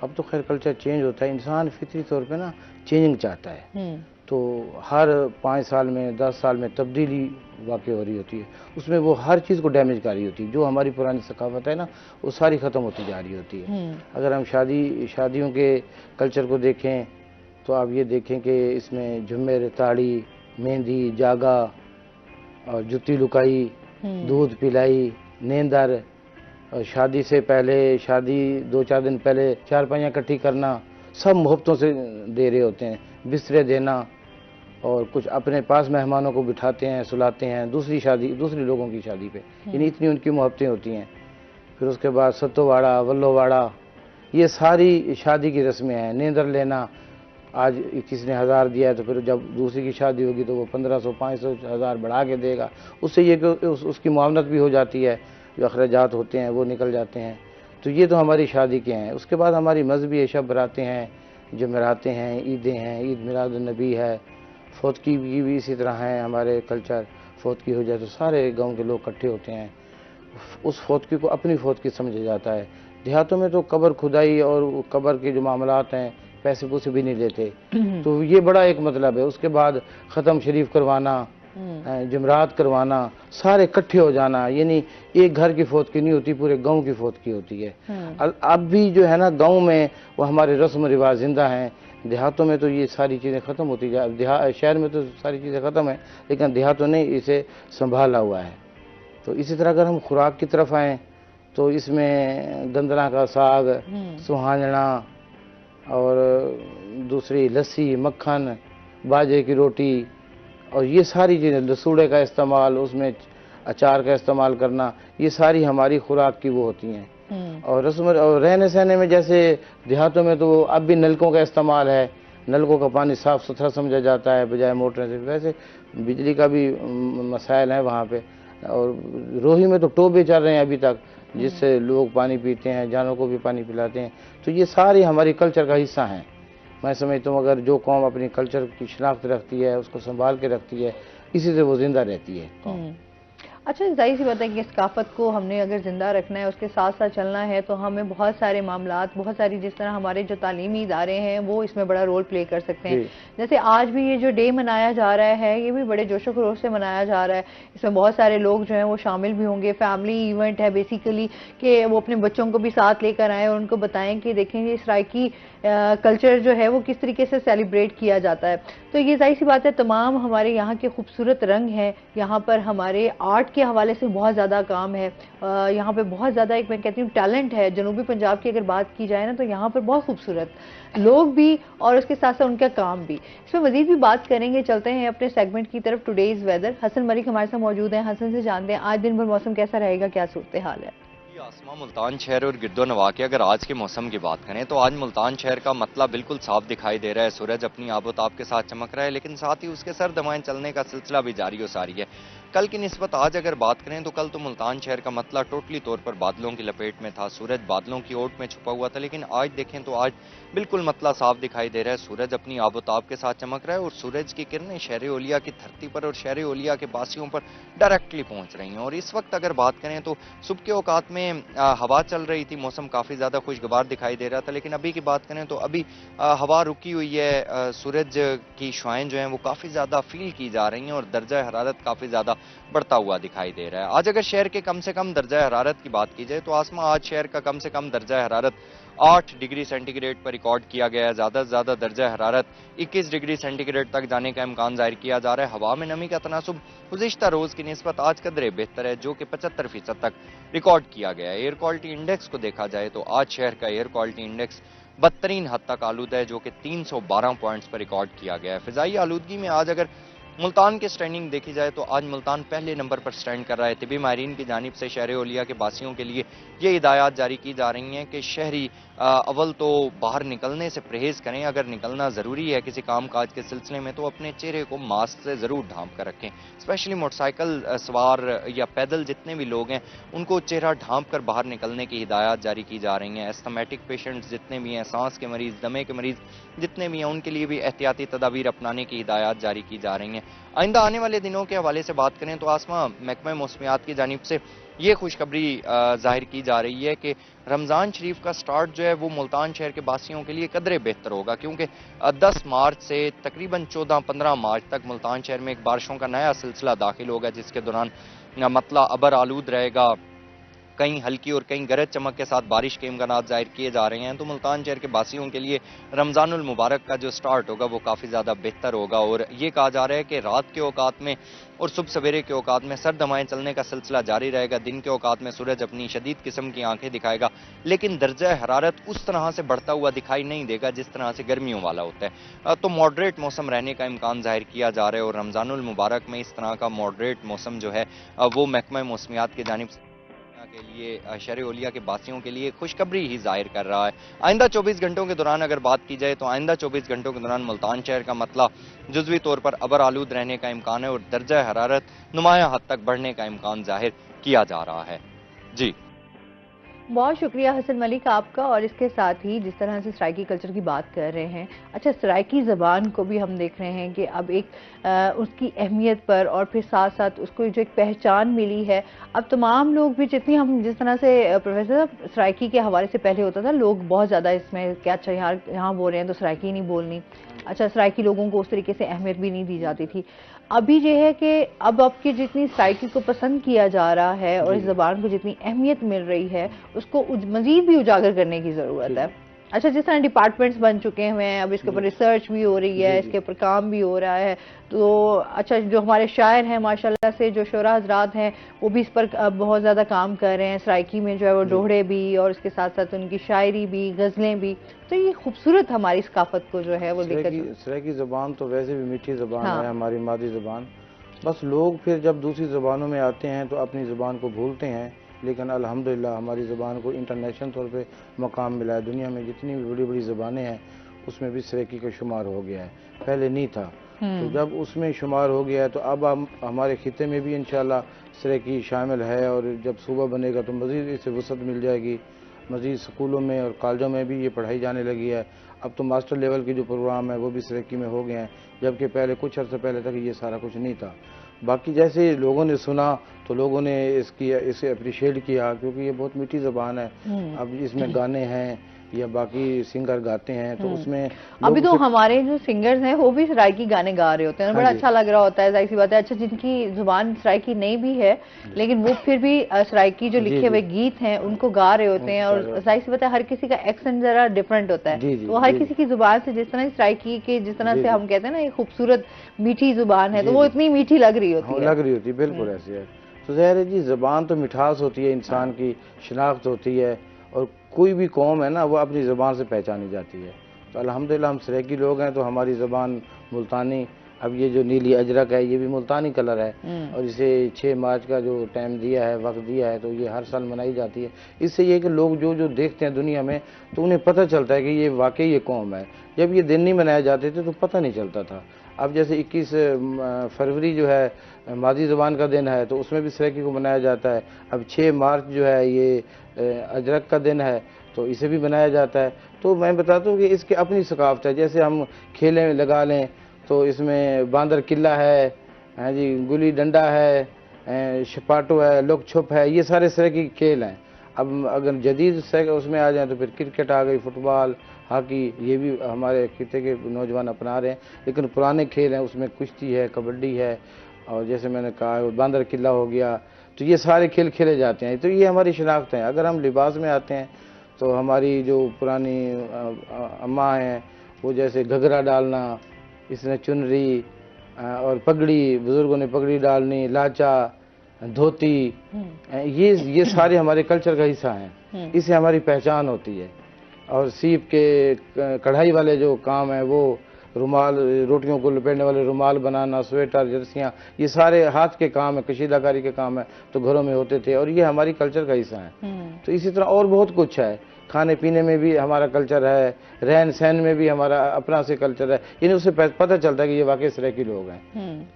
अब तो खैर कल्चर चेंज होता है, इंसान फितरी तौर पे ना चेंजिंग चाहता है, तो हर 5 साल में 10 साल में तब्दीली वाक़ई हो रही होती है। उसमें वो हर चीज़ को डैमेज कर रही होती है। जो हमारी पुरानी सकाफत है ना, वो सारी ख़त्म होती जा रही होती है। अगर हम शादियों के कल्चर को देखें तो आप ये देखें कि इसमें झुमेर, ताड़ी, मेहंदी, जागा, और जुत्ती लुकाई, दूध पिलाई, नींदर, और शादी से पहले, शादी 2-4 दिन पहले चारपाइयाँ इकट्ठी करना, सब मोहब्बतों से दे रहे होते हैं। बिस्तरे देना, और कुछ अपने पास मेहमानों को बिठाते हैं, सुलाते हैं, दूसरी लोगों की शादी पे, यानी इतनी उनकी मोहब्बतें होती हैं। फिर उसके बाद सत्तोवाड़ा, वल्लोवाड़ा, ये सारी शादी की रस्में हैं। नींदर लेना, आज किसी ने 1000 दिया है तो फिर जब दूसरी की शादी होगी तो वो 1500, 500, 1000 बढ़ा के देगा। उससे ये कि उसकी मुआवनत भी हो जाती है, जो अखराजात होते हैं वो निकल जाते हैं। तो ये तो हमारी शादी के हैं। उसके बाद हमारी मजहबी शब बरातें हैं, जमेरातें हैं, ईदें हैं, ईद मिलादुन्नबी है, फौतकी भी इसी तरह है हमारे कल्चर। फौतकी हो जाए तो सारे गांव के लोग इकट्ठे होते हैं, उस फौतकी को अपनी फौतकी समझा जाता है। देहातों में तो कब्र खुदाई और कब्र के जो मामलात हैं पैसे पूसे भी नहीं लेते, तो ये बड़ा एक मतलब है। उसके बाद ख़त्म शरीफ करवाना, जमरात करवाना, सारे इकट्ठे हो जाना, यानी एक घर की फौतकी नहीं होती, पूरे गांव की फौतकी होती है। अब भी जो है ना गांव में वो हमारे रस्म रिवाज जिंदा हैं। देहातों में तो ये सारी चीज़ें ख़त्म होती जा, शहर में तो सारी चीज़ें ख़त्म है, लेकिन देहातों ने इसे संभाला हुआ है। तो इसी तरह अगर हम खुराक की तरफ आएँ तो इसमें गंदला का साग, सुहाजना और दूसरी लस्सी, मक्खन, बाजे की रोटी और ये सारी चीज़ें, लसूड़े का इस्तेमाल, उसमें अचार का इस्तेमाल करना, ये सारी हमारी खुराक की वो होती हैं। और रस्म और रहने सहने में जैसे देहातों में तो अब भी नलकों का इस्तेमाल है, नलकों का पानी साफ़ सुथरा समझा जाता है बजाय मोटर से। वैसे बिजली का भी मसाइल है वहाँ पे। और रोही में तो टोबे चल रहे हैं अभी तक, जिससे लोग पानी पीते हैं, जानवरों को भी पानी पिलाते हैं। तो ये सारी हमारी कल्चर का हिस्सा हैं। मैं समझता हूँ अगर जो कौम अपनी कल्चर की शनाख्त रखती है, उसको संभाल के रखती है, इसी से वो जिंदा रहती है कौम। अच्छा, जाहिर सी बात है कि इस सकाफत को हमने अगर ज़िंदा रखना है, उसके साथ साथ चलना है, तो हमें बहुत सारे मामलात, बहुत सारी जिस तरह हमारे जो तालीमी इदारे हैं वो इसमें बड़ा रोल प्ले कर सकते हैं। जैसे आज भी ये जो डे मनाया जा रहा है, ये भी बड़े जोशो खरोश से मनाया जा रहा है। इसमें बहुत सारे लोग जो हैं वो शामिल भी होंगे। फैमिली इवेंट है बेसिकली, कि वो अपने बच्चों को भी साथ लेकर आएँ और उनको बताएँ कि देखेंगे सराइकी कल्चर जो है वो किस तरीके से सेलिब्रेट किया जाता है। तो ये जाहिर सी बात है, तमाम हमारे यहाँ के खूबसूरत रंग हैं, यहाँ पर हमारे आर्ट के हवाले से बहुत ज़्यादा काम है। यहाँ पे बहुत ज़्यादा एक मैं कहती हूँ टैलेंट है। जनूबी पंजाब की अगर बात की जाए ना, तो यहाँ पर बहुत खूबसूरत लोग भी और उसके साथ साथ उनका काम भी। इसमें मजीद भी बात करेंगे। चलते हैं अपने सेगमेंट की तरफ, टुडेज वेदर। हसन मलिक हमारे साथ मौजूद हैं। हसन से जानते हैं आज दिन भर मौसम कैसा रहेगा, क्या सूरत हाल है? आसमा मुल्तान शहर और गिरदो नवा के अगर आज के मौसम की बात करें तो आज मुल्तान शहर का मतलब बिल्कुल साफ दिखाई दे रहा है। सूरज अपनी आबोताब के साथ चमक रहा है, लेकिन साथ ही उसके सर्द हवाएं चलने का सिलसिला भी जारी हो सारी है। कल की निस्बत आज अगर बात करें तो कल तो मुल्तान शहर का मतलब टोटली तौर पर बादलों की लपेट में था, सूरज बादलों की ओट में छुपा हुआ था। लेकिन आज देखें तो आज बिल्कुल मतलब साफ दिखाई दे रहा है, सूरज अपनी आबोताब के साथ चमक रहा है और सूरज की किरणें शहर ओलिया की धरती पर और शहर ओलिया के बासियों पर डायरेक्टली पहुंच रही हैं। और इस वक्त अगर बात करें तो सुबह के औकात में हवा चल रही थी, मौसम काफ़ी ज़्यादा खुशगवार दिखाई दे रहा था। लेकिन अभी की बात करें तो अभी हवा रुकी हुई है, सूरज की शुआएं जो हैं वो काफ़ी ज़्यादा फील की जा रही हैं और दर्जा हरारत काफ़ी ज़्यादा बढ़ता हुआ दिखाई दे रहा है। आज अगर शहर के कम से कम दर्जा हरारत की बात की जाए तो आसमा आज शहर का कम से कम दर्जा हरारत 8 डिग्री सेंटीग्रेड पर रिकॉर्ड किया गया है। ज़्यादा से ज़्यादा दर्जा हरारत 21 डिग्री सेंटीग्रेड तक जाने का इम्कान जाहिर किया जा रहा है। हवा में नमी का तनासुब गुज़िश्ता रोज़ की निस्बत आज कदरे बेहतर है, जो कि 75% तक रिकॉर्ड किया गया है। एयर क्वालिटी इंडेक्स को देखा जाए तो आज शहर का एयर क्वालिटी इंडेक्स बदतरीन हद तक आलूदा है, जो कि 312 पॉइंट्स पर रिकॉर्ड किया गया है। फिजाई आलूदगी में आज अगर मुल्तान की स्टैंडिंग देखी जाए तो आज मुल्तान पहले नंबर पर स्टैंड कर रहा है। तिबी माहिरीन की जानिब से शहर ओलिया के बासियों के लिए ये हिदायत जारी की जा रही हैं कि शहरी अव्वल तो बाहर निकलने से परहेज़ करें, अगर निकलना ज़रूरी है किसी काम काज के सिलसिले में तो अपने चेहरे को मास्क से ज़रूर ढांप कर रखें। स्पेशली मोटरसाइकिल सवार या पैदल जितने भी लोग हैं उनको चेहरा ढांप कर बाहर निकलने की हिदायत जारी की जा रही हैं। एस्थमेटिक पेशेंट्स जितने भी हैं, सांस के मरीज़, दमे के मरीज़ जितने भी हैं, उनके लिए भी एहतियाती तदाबीर अपनाने की हिदायत जारी की जा रही हैं। आइंदा आने वाले दिनों के हवाले से बात करें तो आसमा महकमा मौसमियात की जानिब से ये खुशखबरी जाहिर की जा रही है कि रमज़ान शरीफ का स्टार्ट जो है वो मुल्तान शहर के बासियों के लिए कदरे बेहतर होगा, क्योंकि 10 मार्च से तकरीबन 14-15 मार्च तक मुल्तान शहर में एक बारिशों का नया सिलसिला दाखिल होगा, जिसके दौरान मतला अबर आलूद रहेगा। कहीं हल्की और कहीं गरज चमक के साथ बारिश के इम्कानात जाहिर किए जा रहे हैं। तो मुल्तान शहर के बासियों के लिए रमज़ानुल मुबारक का जो स्टार्ट होगा वो काफ़ी ज़्यादा बेहतर होगा। और ये कहा जा रहा है कि रात के औकात में और सुबह सवेरे के औकात में सर्द हवाएं चलने का सिलसिला जारी रहेगा। दिन के औकात में सूरज अपनी शदीद किस्म की आंखें दिखाएगा, लेकिन दर्जा हरारत उस तरह से बढ़ता हुआ दिखाई नहीं देगा जिस तरह से गर्मियों वाला होता है। तो मॉडरेट मौसम रहने का इम्कान जाहिर किया जा रहा है और रमज़ानुल मुबारक में इस तरह का मॉडरेट मौसम जो है वो महकमा मौसमियात की जानिब से के लिए शहर ओलिया के बासियों के लिए खुशखबरी ही जाहिर कर रहा है। आइंदा 24 घंटों के दौरान अगर बात की जाए तो आइंदा 24 घंटों के दौरान मुल्तान शहर का मतला जुज़वी तौर पर अबर आलूद रहने का इम्कान है और दर्जा हरारत नुमाया हद तक बढ़ने का इम्कान जाहिर किया जा रहा है। जी बहुत शुक्रिया हसन मलिक आपका। और इसके साथ ही जिस तरह से सराइकी कल्चर की बात कर रहे हैं, अच्छा सराइकी ज़बान को भी हम देख रहे हैं कि अब एक उसकी अहमियत पर और फिर साथ साथ उसको जो एक पहचान मिली है, अब तमाम लोग भी जितनी हम जिस तरह से प्रोफेसर सराइकी के हवाले से पहले होता था लोग बहुत ज़्यादा इसमें क्या अच्छा यहाँ बोल रहे हैं तो सराइकी नहीं बोलनी, अच्छा सराइकी लोगों को उस तरीके से अहमियत भी नहीं दी जाती थी। अभी ये है कि अब आपकी जितनी सराइकी को पसंद किया जा रहा है और इस ज़बान को जितनी अहमियत मिल रही है उसको मजीद भी उजागर करने की ज़रूरत है। अच्छा जिस तरह डिपार्टमेंट्स बन चुके हुए हैं, अब इसके ऊपर रिसर्च भी हो रही है, इसके ऊपर काम भी हो रहा है, तो अच्छा जो हमारे शायर हैं माशाल्लाह से जो शोरा हजरात हैं वो भी इस पर बहुत ज़्यादा काम कर रहे हैं, सराइकी में जो है वो दोहड़े भी और इसके साथ साथ उनकी शायरी भी, गज़लें भी, तो ये खूबसूरत हमारी सकाफत को जो है वो लेकर। सराइकी ज़बान तो वैसे भी मीठी ज़बान है, हमारी मादी ज़बान। बस लोग फिर जब दूसरी ज़बानों में आते हैं तो अपनी ज़बान को भूलते हैं, लेकिन अल्हम्दुलिल्लाह हमारी ज़बान को इंटरनेशनल तौर पे मकाम मिला है। दुनिया में जितनी भी बड़ी बड़ी ज़बानें हैं उसमें भी सराइकी का शुमार हो गया है, पहले नहीं था। तो जब उसमें शुमार हो गया है तो अब हमारे खिते में भी इंशाल्लाह सराइकी शामिल है, और जब सूबा बनेगा तो मज़ीद इससे वसअत मिल जाएगी। मज़ीद स्कूलों में और कॉलेजों में भी ये पढ़ाई जाने लगी है। अब तो मास्टर लेवल के जो प्रोग्राम है वो भी सराइकी में हो गए हैं, जबकि पहले कुछ अर्से पहले तक ये सारा कुछ नहीं था। बाकी जैसे लोगों ने सुना तो लोगों ने इसे अप्रिशिएट किया, क्योंकि ये बहुत मीठी ज़बान है। अब इसमें गाने हैं या बाकी सिंगर गाते हैं तो उसमें अभी तो हमारे जो सिंगर्स हैं वो भी सराइकी गाने गा रहे होते हैं, बड़ा अच्छा लग रहा होता है, जाहिर सी बात है। अच्छा जिनकी जुबान सराइकी नहीं भी है लेकिन वो फिर भी सराइकी जो लिखे हुए गीत हैं उनको गा रहे होते हैं, और जाहिर सी बात है हर किसी का एक्सेंट जरा डिफरेंट होता है, तो हर किसी की जुबान से जिस तरह सराइकी के जिस तरह से हम कहते हैं ना ये खूबसूरत मीठी जुबान है तो वो इतनी मीठी लग रही होती है। बिल्कुल ऐसी है। तो ज़ाहिर है जी ज़बान तो मिठास होती है, इंसान की शिनाख्त होती है, और कोई भी कौम है ना वो अपनी ज़बान से पहचानी जाती है। तो अल्हम्दुलिल्लाह हम सराइकी लोग हैं तो हमारी ज़बान मुल्तानी, अब ये जो नीली अजरक है ये भी मुल्तानी कलर है, और इसे 6 मार्च का जो टाइम दिया है, वक्त दिया है, तो ये हर साल मनाई जाती है। इससे ये कि लोग जो देखते हैं दुनिया में तो उन्हें पता चलता है कि ये वाकई ये कौम है। जब ये दिन नहीं मनाए जाते थे तो पता नहीं चलता था। अब जैसे 21 फरवरी जो है मादी ज़बान का दिन है तो उसमें भी सराइकी को मनाया जाता है। अब 6 मार्च जो है ये अजरक का दिन है तो इसे भी मनाया जाता है। तो मैं बताता हूँ कि इसकी अपनी सकाफत है। जैसे हम खेलें लगा लें तो इसमें बांदर किला है, हाँ जी, गुली डंडा है, छपाटो है, लुक छुप है, ये सारे सराइकी खेल हैं। अब अगर जदीद उसमें आ जाए तो फिर क्रिकेट आ गई, फुटबॉल, हॉकी, ये भी हमारे खिते के नौजवान अपना रहे हैं। लेकिन पुराने खेल हैं उसमें कुश्ती है, कबड्डी है, और जैसे मैंने कहा बांदर किला हो गया, तो ये सारे खेल खेले जाते हैं। तो ये हमारी शनाख्त है। अगर हम लिबास में आते हैं तो हमारी जो पुरानी अम्मा हैं वो जैसे घघरा डालना, इसने चुनरी और पगड़ी, बुजुर्गों ने पगड़ी डालनी, लाचा, धोती, ये सारे हमारे कल्चर का हिस्सा हैं। इससे हमारी पहचान होती है। और सीप के कढ़ाई वाले जो काम है वो रुमाल, रोटियों को लपेटने वाले रुमाल बनाना, स्वेटर, जर्सियाँ, ये सारे हाथ के काम है, कशीदाकारी के काम है, तो घरों में होते थे और ये हमारी कल्चर का हिस्सा है। तो इसी तरह और बहुत कुछ है। खाने पीने में भी हमारा कल्चर है, रहन सहन में भी हमारा अपना से कल्चर है। इन्हें उससे पता चलता है कि ये वाकई सराइकी लोग हैं।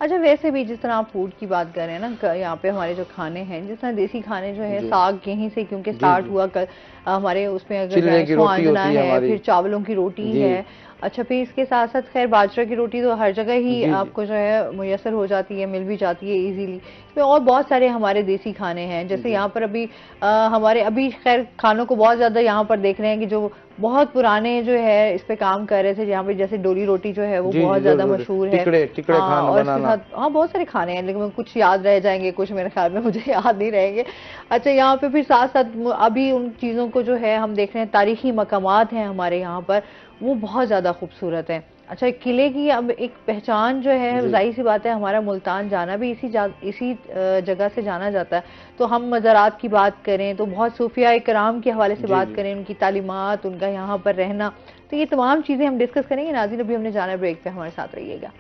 अच्छा वैसे भी जिस तरह आप फूड की बात कर रहे हैं ना, यहाँ पे हमारे जो खाने हैं, जिस तरह देसी खाने जो है, साग यहीं से क्योंकि स्टार्ट हुआ कल हमारे उसमें अगर स्वांजना है, फिर चावलों की रोटी है, अच्छा फिर इसके साथ साथ खैर बाजरा की रोटी तो हर जगह ही आपको जो है मुयसर हो जाती है, मिल भी जाती है इजीली। इसमें और बहुत सारे हमारे देसी खाने हैं, जैसे यहाँ पर अभी हमारे अभी खैर खानों को बहुत ज्यादा यहाँ पर देख रहे हैं कि जो बहुत पुराने जो है इस पे काम कर रहे थे, यहाँ पे जैसे डोली रोटी जो है वो बहुत ज्यादा मशहूर है। और इसके साथ हाँ बहुत सारे खाने हैं, लेकिन कुछ याद रह जाएंगे, कुछ मेरे ख्याल में मुझे याद नहीं रहेंगे। अच्छा यहाँ पे फिर साथ साथ अभी उन चीजों को जो है हम देख रहे हैं, तारीखी मकामात हैं हमारे यहाँ पर, वो बहुत ज्यादा खूबसूरत है। अच्छा किले की अब एक पहचान जो है, जाहिर सी बात है हमारा मुल्तान जाना भी इसी जगह से जाना जाता है। तो हम मज़ारात की बात करें तो बहुत सूफिया इकराम के हवाले से बात करें, उनकी तालीमात, उनका यहाँ पर रहना, तो ये तमाम चीज़ें हम डिस्कस करेंगे। नाज़रीन अभी हमने जाना ब्रेक पे, हमारे साथ रहिएगा।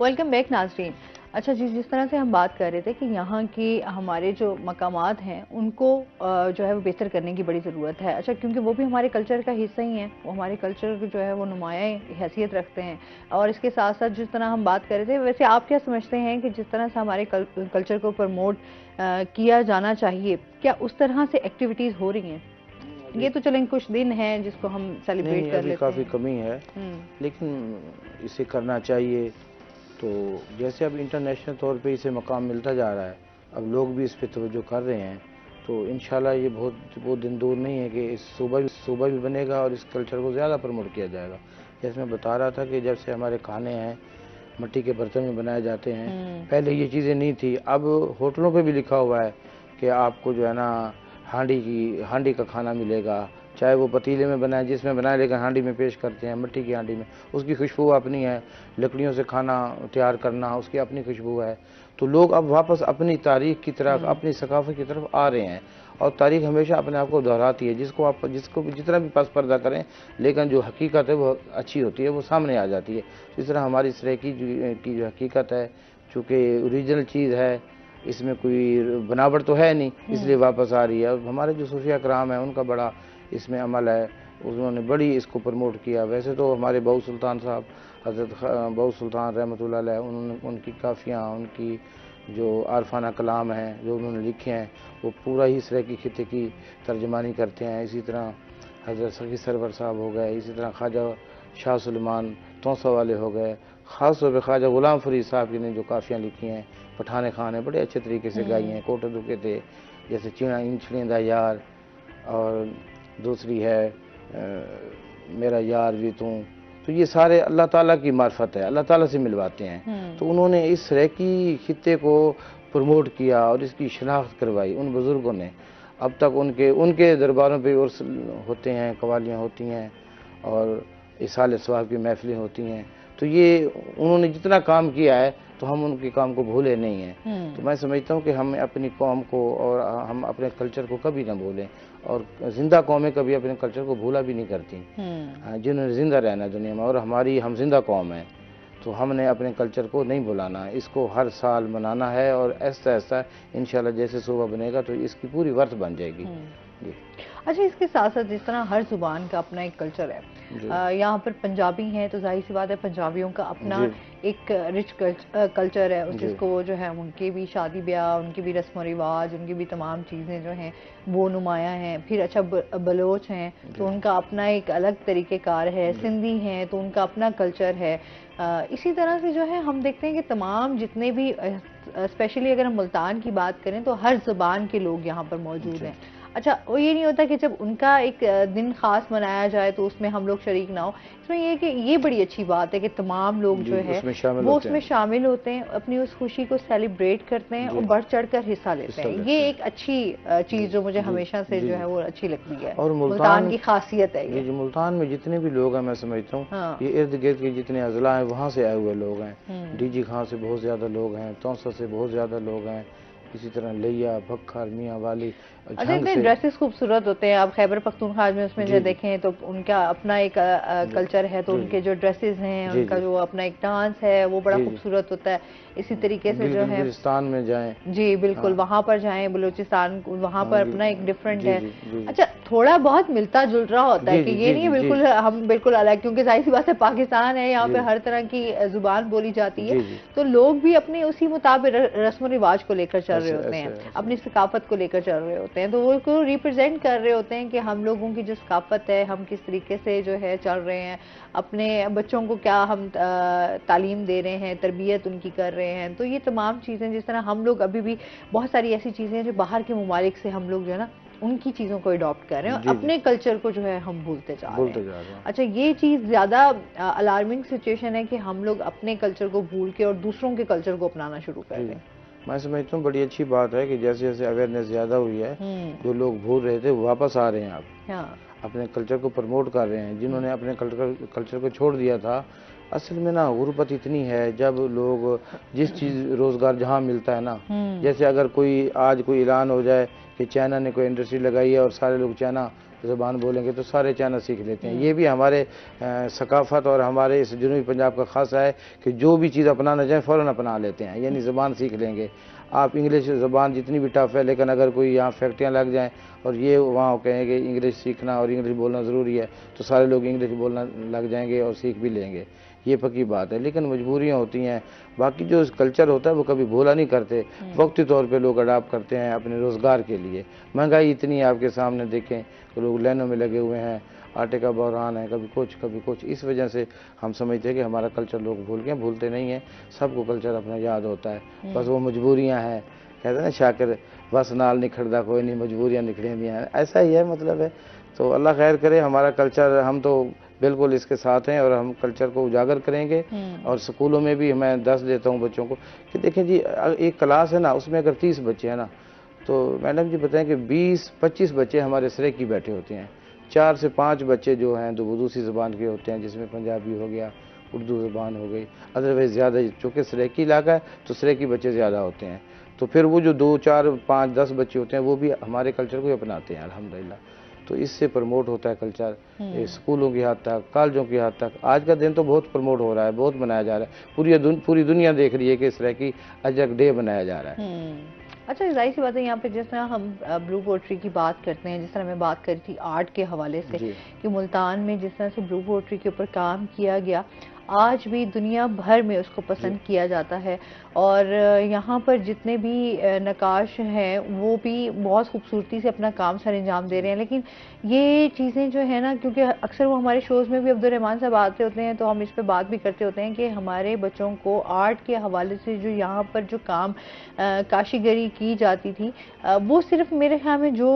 वेलकम बैक नाज़रीन। अच्छा जी, जिस तरह से हम बात कर रहे थे कि यहाँ के हमारे जो मकामात हैं उनको जो है वो बेहतर करने की बड़ी ज़रूरत है। अच्छा, क्योंकि वो भी हमारे कल्चर का हिस्सा ही हैं, वो हमारे कल्चर जो है वो नुमायाँ हैसियत रखते हैं। और इसके साथ साथ जिस तरह हम बात कर रहे थे, वैसे आप क्या समझते हैं कि जिस तरह से हमारे कल्चर को प्रमोट किया जाना चाहिए, क्या उस तरह से एक्टिविटीज़ हो रही हैं? ये तो चलें कुछ दिन हैं जिसको हम सेलिब्रेट कर लेते हैं। काफ़ी कमी है, लेकिन इसे करना चाहिए। तो जैसे अब इंटरनेशनल तौर पे इसे मकाम मिलता जा रहा है, अब लोग भी इस पे तवज्जो कर रहे हैं, तो इंशाल्लाह ये बहुत दिन दूर नहीं है कि इस सूबा भी बनेगा और इस कल्चर को ज़्यादा प्रमोट किया जाएगा। जैसे मैं बता रहा था कि जब से हमारे खाने हैं मिट्टी के बर्तन में बनाए जाते हैं, पहले ये चीज़ें नहीं थी। अब होटलों पे भी लिखा हुआ है कि आपको जो है ना हांडी का खाना मिलेगा, चाहे वो पतीले में बनाए जिसमें बनाए, लेकिन हांडी में पेश करते हैं, मिट्टी की हांडी में। उसकी खुशबू अपनी है, लकड़ियों से खाना तैयार करना उसकी अपनी खुशबू है। तो लोग अब वापस अपनी तारीख की तरफ, अपनी सकाफत की तरफ आ रहे हैं, और तारीख हमेशा अपने आप को दोहराती है। जिसको जितना भी पस पर्दा करें, लेकिन जो हकीकत है वो अच्छी होती है, वो सामने आ जाती है। इस तरह हमारी सराइकी की जो हकीकत है, चूँकि ओरिजिनल चीज़ है, इसमें कोई बनावट तो है नहीं, इसलिए वापस आ रही है। और हमारे जो सूफिया कराम है उनका बड़ा इसमें अमल है, उन्होंने बड़ी इसको प्रमोट किया। वैसे तो हमारे बहु सुल्तान साहब, हज़रत बहु सुल्तान रहमतुल्लाह अलैह, उनकी काफ़ियाँ, उनकी जो आरफाना कलाम हैं जो उन्होंने लिखे हैं, वो पूरा ही सराइकी खित्ते की तर्जमानी करते हैं। इसी तरह हज़रत सखी सरवर साहब हो गए, इसी तरह ख्वाजा शाह सुलेमान तौसा वाले हो गए, ख़ास तौर पर ख्वाजा गुलाम फरीद साहब ने जो काफ़ियाँ लिखी हैं, पठाने खान ने बड़े अच्छे तरीके से गाई हैं। कोटे दुखे थे, जैसे चिड़ा इंछड़िंदा यार, और दूसरी है मेरा यार भी तू। तो ये सारे अल्लाह ताला की मार्फत है, अल्लाह ताला से मिलवाते हैं। तो उन्होंने इस सराइकी खित्ते को प्रमोट किया और इसकी शनाख्त करवाई उन बुज़ुर्गों ने। अब तक उनके दरबारों पे उर्स होते हैं, कवालियाँ होती हैं और इसाले सवाब की महफिलें होती हैं। तो ये उन्होंने जितना काम किया है, तो हम उनके काम को भूले नहीं हैं। तो मैं समझता हूँ कि हम अपनी कौम को और हम अपने कल्चर को कभी ना भूलें, और जिंदा कौमें कभी अपने कल्चर को भूला भी नहीं करती, जिन्होंने जिंदा रहना दुनिया में। और हम जिंदा कौम है, तो हमने अपने कल्चर को नहीं भुलाना, इसको हर साल मनाना है, और ऐसा ऐसा इंशाल्लाह जैसे सूबा बनेगा तो इसकी पूरी वर्थ बन जाएगी। अच्छा, इसके साथ साथ जिस तरह हर जुबान का अपना एक कल्चर है, यहाँ पर पंजाबी हैं तो जाहिर सी बात है पंजाबियों का अपना एक रिच कल्चर है, जिसको वो जो है उनके भी शादी ब्याह, उनके भी रस्म रिवाज, उनकी भी तमाम चीज़ें जो हैं वो नुमायाँ हैं। फिर अच्छा बलोच हैं तो उनका अपना एक अलग तरीक़ेकार है, सिंधी हैं तो उनका अपना कल्चर है। इसी तरह से जो है हम देखते हैं कि तमाम जितने भी स्पेशली अगर हम मुल्तान की बात करें तो हर ज़बान के लोग यहाँ पर मौजूद हैं। अच्छा, वो ये नहीं होता कि जब उनका एक दिन खास मनाया जाए तो उसमें हम लोग शरीक ना हो। इसमें ये कि ये बड़ी अच्छी बात है कि तमाम लोग जो है वो उसमें शामिल होते हैं, अपनी उस खुशी को सेलिब्रेट करते हैं और बढ़ चढ़ कर हिस्सा लेते हैं। ये एक अच्छी चीज़ जो मुझे हमेशा से जो है वो अच्छी लगती है, और मुल्तान की खासियत है। ये मुल्तान में जितने भी लोग हैं, मैं समझता हूँ ये इर्द गिर्द के जितने अजला हैं वहाँ से आए हुए लोग हैं। डीजी खां से बहुत ज़्यादा लोग हैं, तौसा से बहुत ज़्यादा लोग हैं, इसी तरह लिया, भक्खर, मियाँ वाली। अच्छा, इतने ड्रेसेस खूबसूरत होते हैं। आप खैबर पख्तूनख्वा में उसमें जो देखें तो उनका अपना एक कल्चर है, तो उनके जो ड्रेसेस हैं, उनका जो अपना एक डांस है वो बड़ा खूबसूरत होता है। इसी तरीके से जो है बलूचिस्तान में जाएं, जी बिल्कुल, वहाँ पर जाएं, बलूचिस्तान वहाँ पर अपना एक डिफरेंट है। अच्छा, थोड़ा बहुत मिलता जुल रहा होता है कि ये नहीं है बिल्कुल हम बिल्कुल अलग, क्योंकि जाहिर सी बात है पाकिस्तान है, यहाँ पे हर तरह की जुबान बोली जाती है, तो लोग भी अपने उसी मुताबिक रस्म रिवाज को लेकर चल रहे होते हैं, अपनी सकाफत को लेकर चल रहे होते हैं, तो वो को रिप्रेजेंट कर रहे होते हैं कि हम लोगों की जो सकाफत है, हम किस तरीके से जो है चल रहे हैं, अपने बच्चों को क्या हम तालीम दे रहे हैं, तरबियत उनकी कर रहे हैं। तो ये तमाम चीज़ें, जिस तरह हम लोग अभी भी बहुत सारी ऐसी चीज़ें हैं जो बाहर के ममालिक से हम लोग जो है ना उनकी चीज़ों को अडॉप्ट कर रहे हैं, और अपने कल्चर को जो है हम भूलते जा रहे हैं। अच्छा, ये चीज़ ज़्यादा अलार्मिंग सिचुएशन है कि हम लोग अपने कल्चर को भूल के और दूसरों के कल्चर को अपनाना शुरू कर दें। मैं समझता हूँ बड़ी अच्छी बात है कि जैसे जैसे अवेयरनेस ज़्यादा हुई है, जो लोग भूल रहे थे वो वापस आ रहे हैं, आप अपने कल्चर को प्रमोट कर रहे हैं। जिन्होंने अपने कल्चर को छोड़ दिया था, असल में ना गुर्बत इतनी है, जब लोग जिस चीज़ रोज़गार जहाँ मिलता है ना, जैसे अगर आज कोई ऐलान हो जाए कि चाइना ने कोई इंडस्ट्री लगाई है और सारे लोग चाइना ज़बान बोलेंगे तो सारे चाइना सीख लेते हैं। ये भी हमारे सकाफ़त और हमारे इस जनूबी पंजाब का खासा है कि जो भी चीज़ अपनाना चाहें फ़ौरन अपना लेते हैं, यानी ज़बान सीख लेंगे। आप इंग्लिश ज़बान जितनी भी टफ है, लेकिन अगर कोई यहाँ फैक्ट्रियाँ लग जाएँ और ये वहाँ कहें कि इंग्लिश सीखना और इंग्लिश बोलना ज़रूरी है, तो सारे लोग इंग्लिश बोलना लग जाएंगे और सीख भी लेंगे। ये पक्की बात है, लेकिन मजबूरियाँ होती हैं। बाकी जो कल्चर होता है वो कभी भूला नहीं करते, वक्ती तौर पे लोग अडाप्ट करते हैं अपने रोज़गार के लिए। महंगाई इतनी है आपके सामने, देखें कि लोग लाइनों में लगे हुए हैं, आटे का बहरान है, कभी कुछ। इस वजह से हम समझते हैं कि हमारा कल्चर लोग भूल गए। भूलते नहीं हैं, सबको कल्चर अपना याद होता है, बस वो मजबूरियाँ हैं। कहते हैं ना शाकिर, बस नाल निखरदा कोई नहीं, मजबूरियाँ निखरेंदियां हैं, ऐसा ही है मतलब है। तो अल्लाह खैर करे, हमारा कल्चर, हम तो बिल्कुल इसके साथ हैं और हम कल्चर को उजागर करेंगे। और स्कूलों में भी मैं 10 देता हूँ बच्चों को कि देखें जी, एक क्लास है ना, उसमें अगर 30 बच्चे हैं ना, तो मैडम जी बताएं कि 20-25 बच्चे हमारे सरेकी बैठे होते हैं। 4 से 5 बच्चे जो हैं तो वो दूसरी ज़बान के होते हैं, जिसमें पंजाबी हो गया, उर्दू ज़बान हो गई। अदरवाइज़ ज़्यादा, चूँकि सरेकी इलाका है तो सरेकी बच्चे ज़्यादा होते हैं। तो फिर वो जो 2, 4, 5, 10 बच्चे होते हैं वो भी हमारे कल्चर को ही अपनाते हैं अल्हम्दुलिल्लाह। तो इससे प्रमोट होता है कल्चर, स्कूलों की हद तक, कॉलेजों की हद तक। आज का दिन तो बहुत प्रमोट हो रहा है, बहुत मनाया जा रहा है। पूरी दुनिया देख रही है कि इस तरह की अजक डे बनाया जा रहा है। अच्छा, जाहिर सी बात है, यहाँ पे जिस तरह हम ब्लू पोट्री की बात करते हैं, जिस तरह मैं बात करी थी आर्ट के हवाले से कि मुल्तान में जिस तरह से ब्लू पोट्री के ऊपर काम किया गया, आज भी दुनिया भर में उसको पसंद किया जाता है। और यहाँ पर जितने भी नक्काश हैं वो भी बहुत खूबसूरती से अपना काम सर अंजाम दे रहे हैं। लेकिन ये चीज़ें जो है ना, क्योंकि अक्सर वो हमारे शोज़ में भी अब्दुल रहमान साहब आते होते हैं, तो हम इस पे बात भी करते होते हैं कि हमारे बच्चों को आर्ट के हवाले से जो यहाँ पर जो काम काशीगरी की जाती थी, वो सिर्फ मेरे ख्याल में जो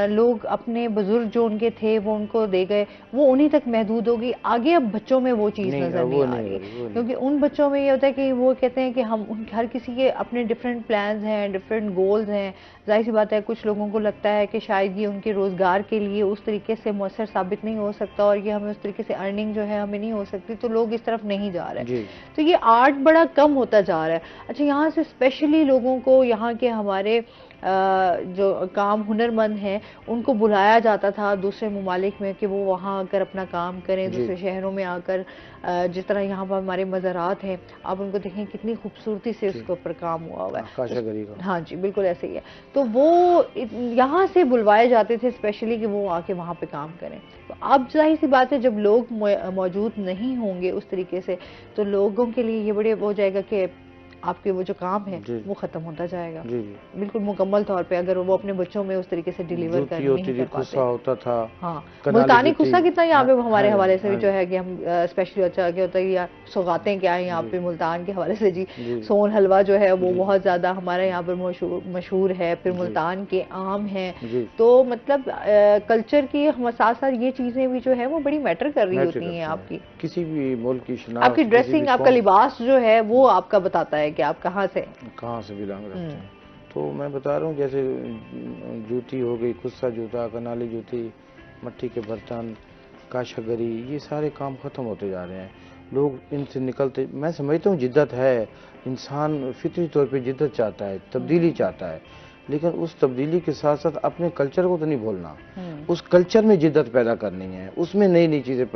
लोग अपने बुजुर्ग जो उनके थे वो उनको दे गए, वो उन्हीं तक महदूद होगी। आगे अब बच्चों में वो चीज़ नजर नहीं आ रही, क्योंकि उन बच्चों में ये होता है कि वो कहते हैं कि हम हर किसी के अपने डिफरेंट प्लान्स हैं, डिफरेंट गोल्स हैं। जाहिर सी बात है, कुछ लोगों को लगता है कि शायद ये उनके रोज़गार के लिए उस तरीके से मौसर साबित नहीं हो सकता और ये हमें उस तरीके से अर्निंग जो है हमें नहीं हो सकती, तो लोग इस तरफ नहीं जा रहे हैं। तो ये आर्ट बड़ा कम होता जा रहा है। अच्छा, यहाँ से स्पेशली लोगों को, यहाँ के हमारे जो काम हुनरमंद हैं उनको बुलाया जाता था दूसरे ममालिक में कि वो वहाँ आकर अपना काम करें, दूसरे शहरों में आकर। जिस तरह यहाँ पर हमारे मज़ारात हैं, आप उनको देखें कितनी खूबसूरती से उसके ऊपर काम हुआ हुआ है। हाँ जी, बिल्कुल ऐसे ही है। तो वो यहाँ से बुलवाए जाते थे स्पेशली कि वो आके वहाँ पे काम करें। तो अब जाहिर सी बात है, जब लोग मौजूद नहीं होंगे उस तरीके से, तो लोगों के लिए ये बड़े हो जाएगा कि आपके वो जो काम है वो खत्म होता जाएगा। बिल्कुल मुकम्मल तौर पे अगर वो अपने बच्चों में उस तरीके से डिलीवर कर नहीं कर पाते। होता था। हाँ, मुल्तानी कुस्सा कितना यहाँ पे हमारे हवाले से भी जो है कि हम स्पेशली अच्छा क्या होता है या सौगातें क्या है यहाँ पे मुल्तान के हवाले से जी, सोन हलवा जो है वो बहुत ज्यादा हमारे यहाँ पर मशहूर है। फिर मुल्तान के आम है। तो मतलब कल्चर की साथ साथ ये चीजें भी जो है वो बड़ी मैटर कर रही होती है आपकी, किसी भी मुल्क की शिनाख्त, आपकी ड्रेसिंग, आपका लिबास जो है वो आपका बताता है कि आप कहाँ से बिलोंग रखते हैं। तो मैं बता रहा हूँ, जैसे जूती हो गई, कुस्सा जूता, कनाली जूती, मट्टी के बर्तन, काशागरी, ये सारे काम ख़त्म होते जा रहे हैं। लोग इनसे निकलते, मैं समझता हूँ जिद्दत है, इंसान फितरी तौर पे जिद्दत चाहता है, तब्दीली चाहता है, लेकिन उस तब्दीली के साथ साथ अपने कल्चर को तो नहीं भूलना। उस कल्चर में जिद्दत पैदा करनी है, उसमें नई नई चीज़ें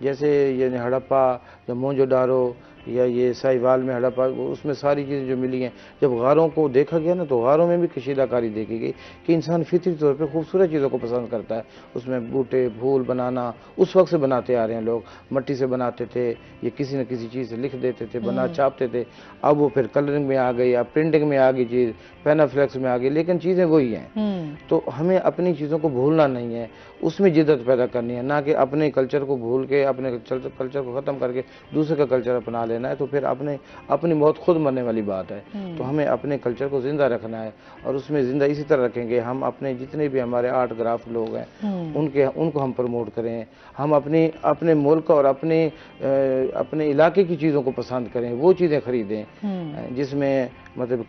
जैसे ये हड़प्पा या मोंजोडारो या ये साहिवाल में हड़प्पा, उसमें सारी चीज़ें जो मिली हैं, जब गारों को देखा गया ना तो गारों में भी कशीदाकारी देखी गई कि इंसान फितरी तौर पे खूबसूरत चीज़ों को पसंद करता है। उसमें बूटे फूल बनाना उस वक्त से बनाते आ रहे हैं लोग, मट्टी से बनाते थे, ये किसी न किसी चीज़ से लिख देते थे, बना छापते थे। अब वो फिर कलरिंग में आ गई, अब प्रिंटिंग में आ गई चीज़, पेनाफ्लेक्स में आ गई, लेकिन चीज़ें वही हैं। तो हमें अपनी चीज़ों को भूलना नहीं है, उसमें जिद्दत पैदा करनी है, ना कि अपने कल्चर को भूल के, अपने कल्चर को ख़त्म करके दूसरे का कल्चर अपना लेना है। तो फिर अपनी मौत खुद मरने वाली बात है। तो हमें अपने कल्चर को जिंदा रखना है, और उसमें जिंदा इसी तरह रखेंगे हम अपने जितने भी हमारे आर्ट ग्राफ्ट लोग हैं उनको हम प्रमोट करें, हम अपने मुल्क और अपने इलाके की चीज़ों को पसंद करें, वो चीज़ें खरीदें जिसमें मतलब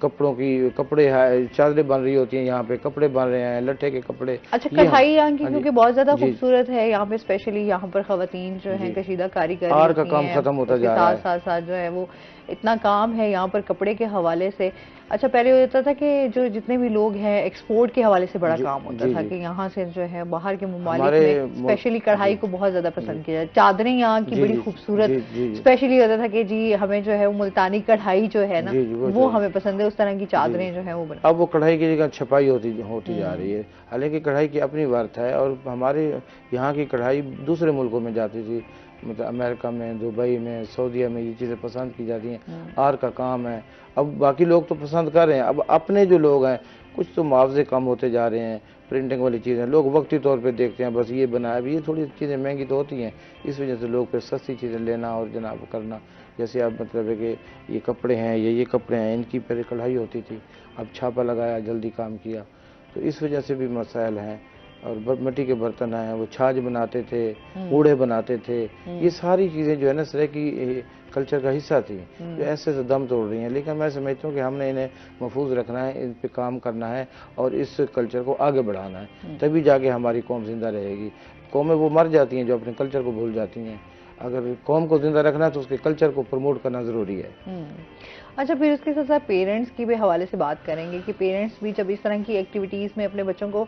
कपड़े चादरें बन रही होती हैं, यहाँ पे कपड़े बन रहे हैं, लट्ठे के कपड़े। अच्छा, कढ़ाई यहाँ की क्योंकि बहुत ज्यादा खूबसूरत है यहाँ पे, स्पेशली यहाँ पर खवातीन जो है कशीदा कारीगरी आर का काम खत्म होता जा रहा है, साथ साथ जो है वो इतना काम है यहाँ पर कपड़े के हवाले से। अच्छा, पहले होता था कि जो जितने भी लोग हैं एक्सपोर्ट के हवाले से बड़ा काम होता था कि यहाँ से जो है बाहर के ममालिक में स्पेशली कढ़ाई को बहुत ज्यादा पसंद किया जाए। चादरें यहाँ की बड़ी खूबसूरत स्पेशली होता था कि जी हमें जो है वो मुल्तानी कढ़ाई जो है ना वो हमें पसंद है, उस तरह की चादरें जो है वो बना। अब वो कढ़ाई की जगह छपाई होती जा रही है, हालांकि कढ़ाई की अपनी वर्थ है और हमारे यहाँ की कढ़ाई दूसरे मुल्कों में जाती थी, मतलब अमेरिका में, दुबई में, सऊदीया में ये चीज़ें पसंद की जाती हैं। आर का काम है, अब बाकी लोग तो पसंद कर रहे हैं, अब अपने जो लोग हैं कुछ तो मुआवजे कम होते जा रहे हैं, प्रिंटिंग वाली चीज़ें लोग वक्ती तौर पे देखते हैं, बस ये बनाया। अब ये थोड़ी चीज़ें महंगी तो होती हैं, इस वजह से लोग फिर सस्ती चीज़ें लेना और जनाब करना। जैसे अब मतलब है कि ये कपड़े हैं, ये कपड़े हैं, इनकी पहले कढ़ाई होती थी, अब छापा लगाया, जल्दी काम किया, तो इस वजह से भी मसाइल हैं। और मिट्टी के बर्तन हैं, वो छाछ बनाते थे, कूड़े बनाते थे, ये सारी चीज़ें जो है ना सर की कल्चर का हिस्सा थी, जो ऐसे से दम तोड़ रही हैं। लेकिन मैं समझता हूँ कि हमने इन्हें महफूज रखना है, इन पे काम करना है और इस कल्चर को आगे बढ़ाना है, तभी जाके हमारी कौम जिंदा रहेगी। कौमें वो मर जाती हैं जो अपने कल्चर को भूल जाती हैं, अगर कौम को जिंदा रखना है तो उसके कल्चर को प्रमोट करना ज़रूरी है। अच्छा, फिर उसके साथ साथ पेरेंट्स की भी हवाले से बात करेंगे कि पेरेंट्स भी जब इस तरह की एक्टिविटीज़ में अपने बच्चों को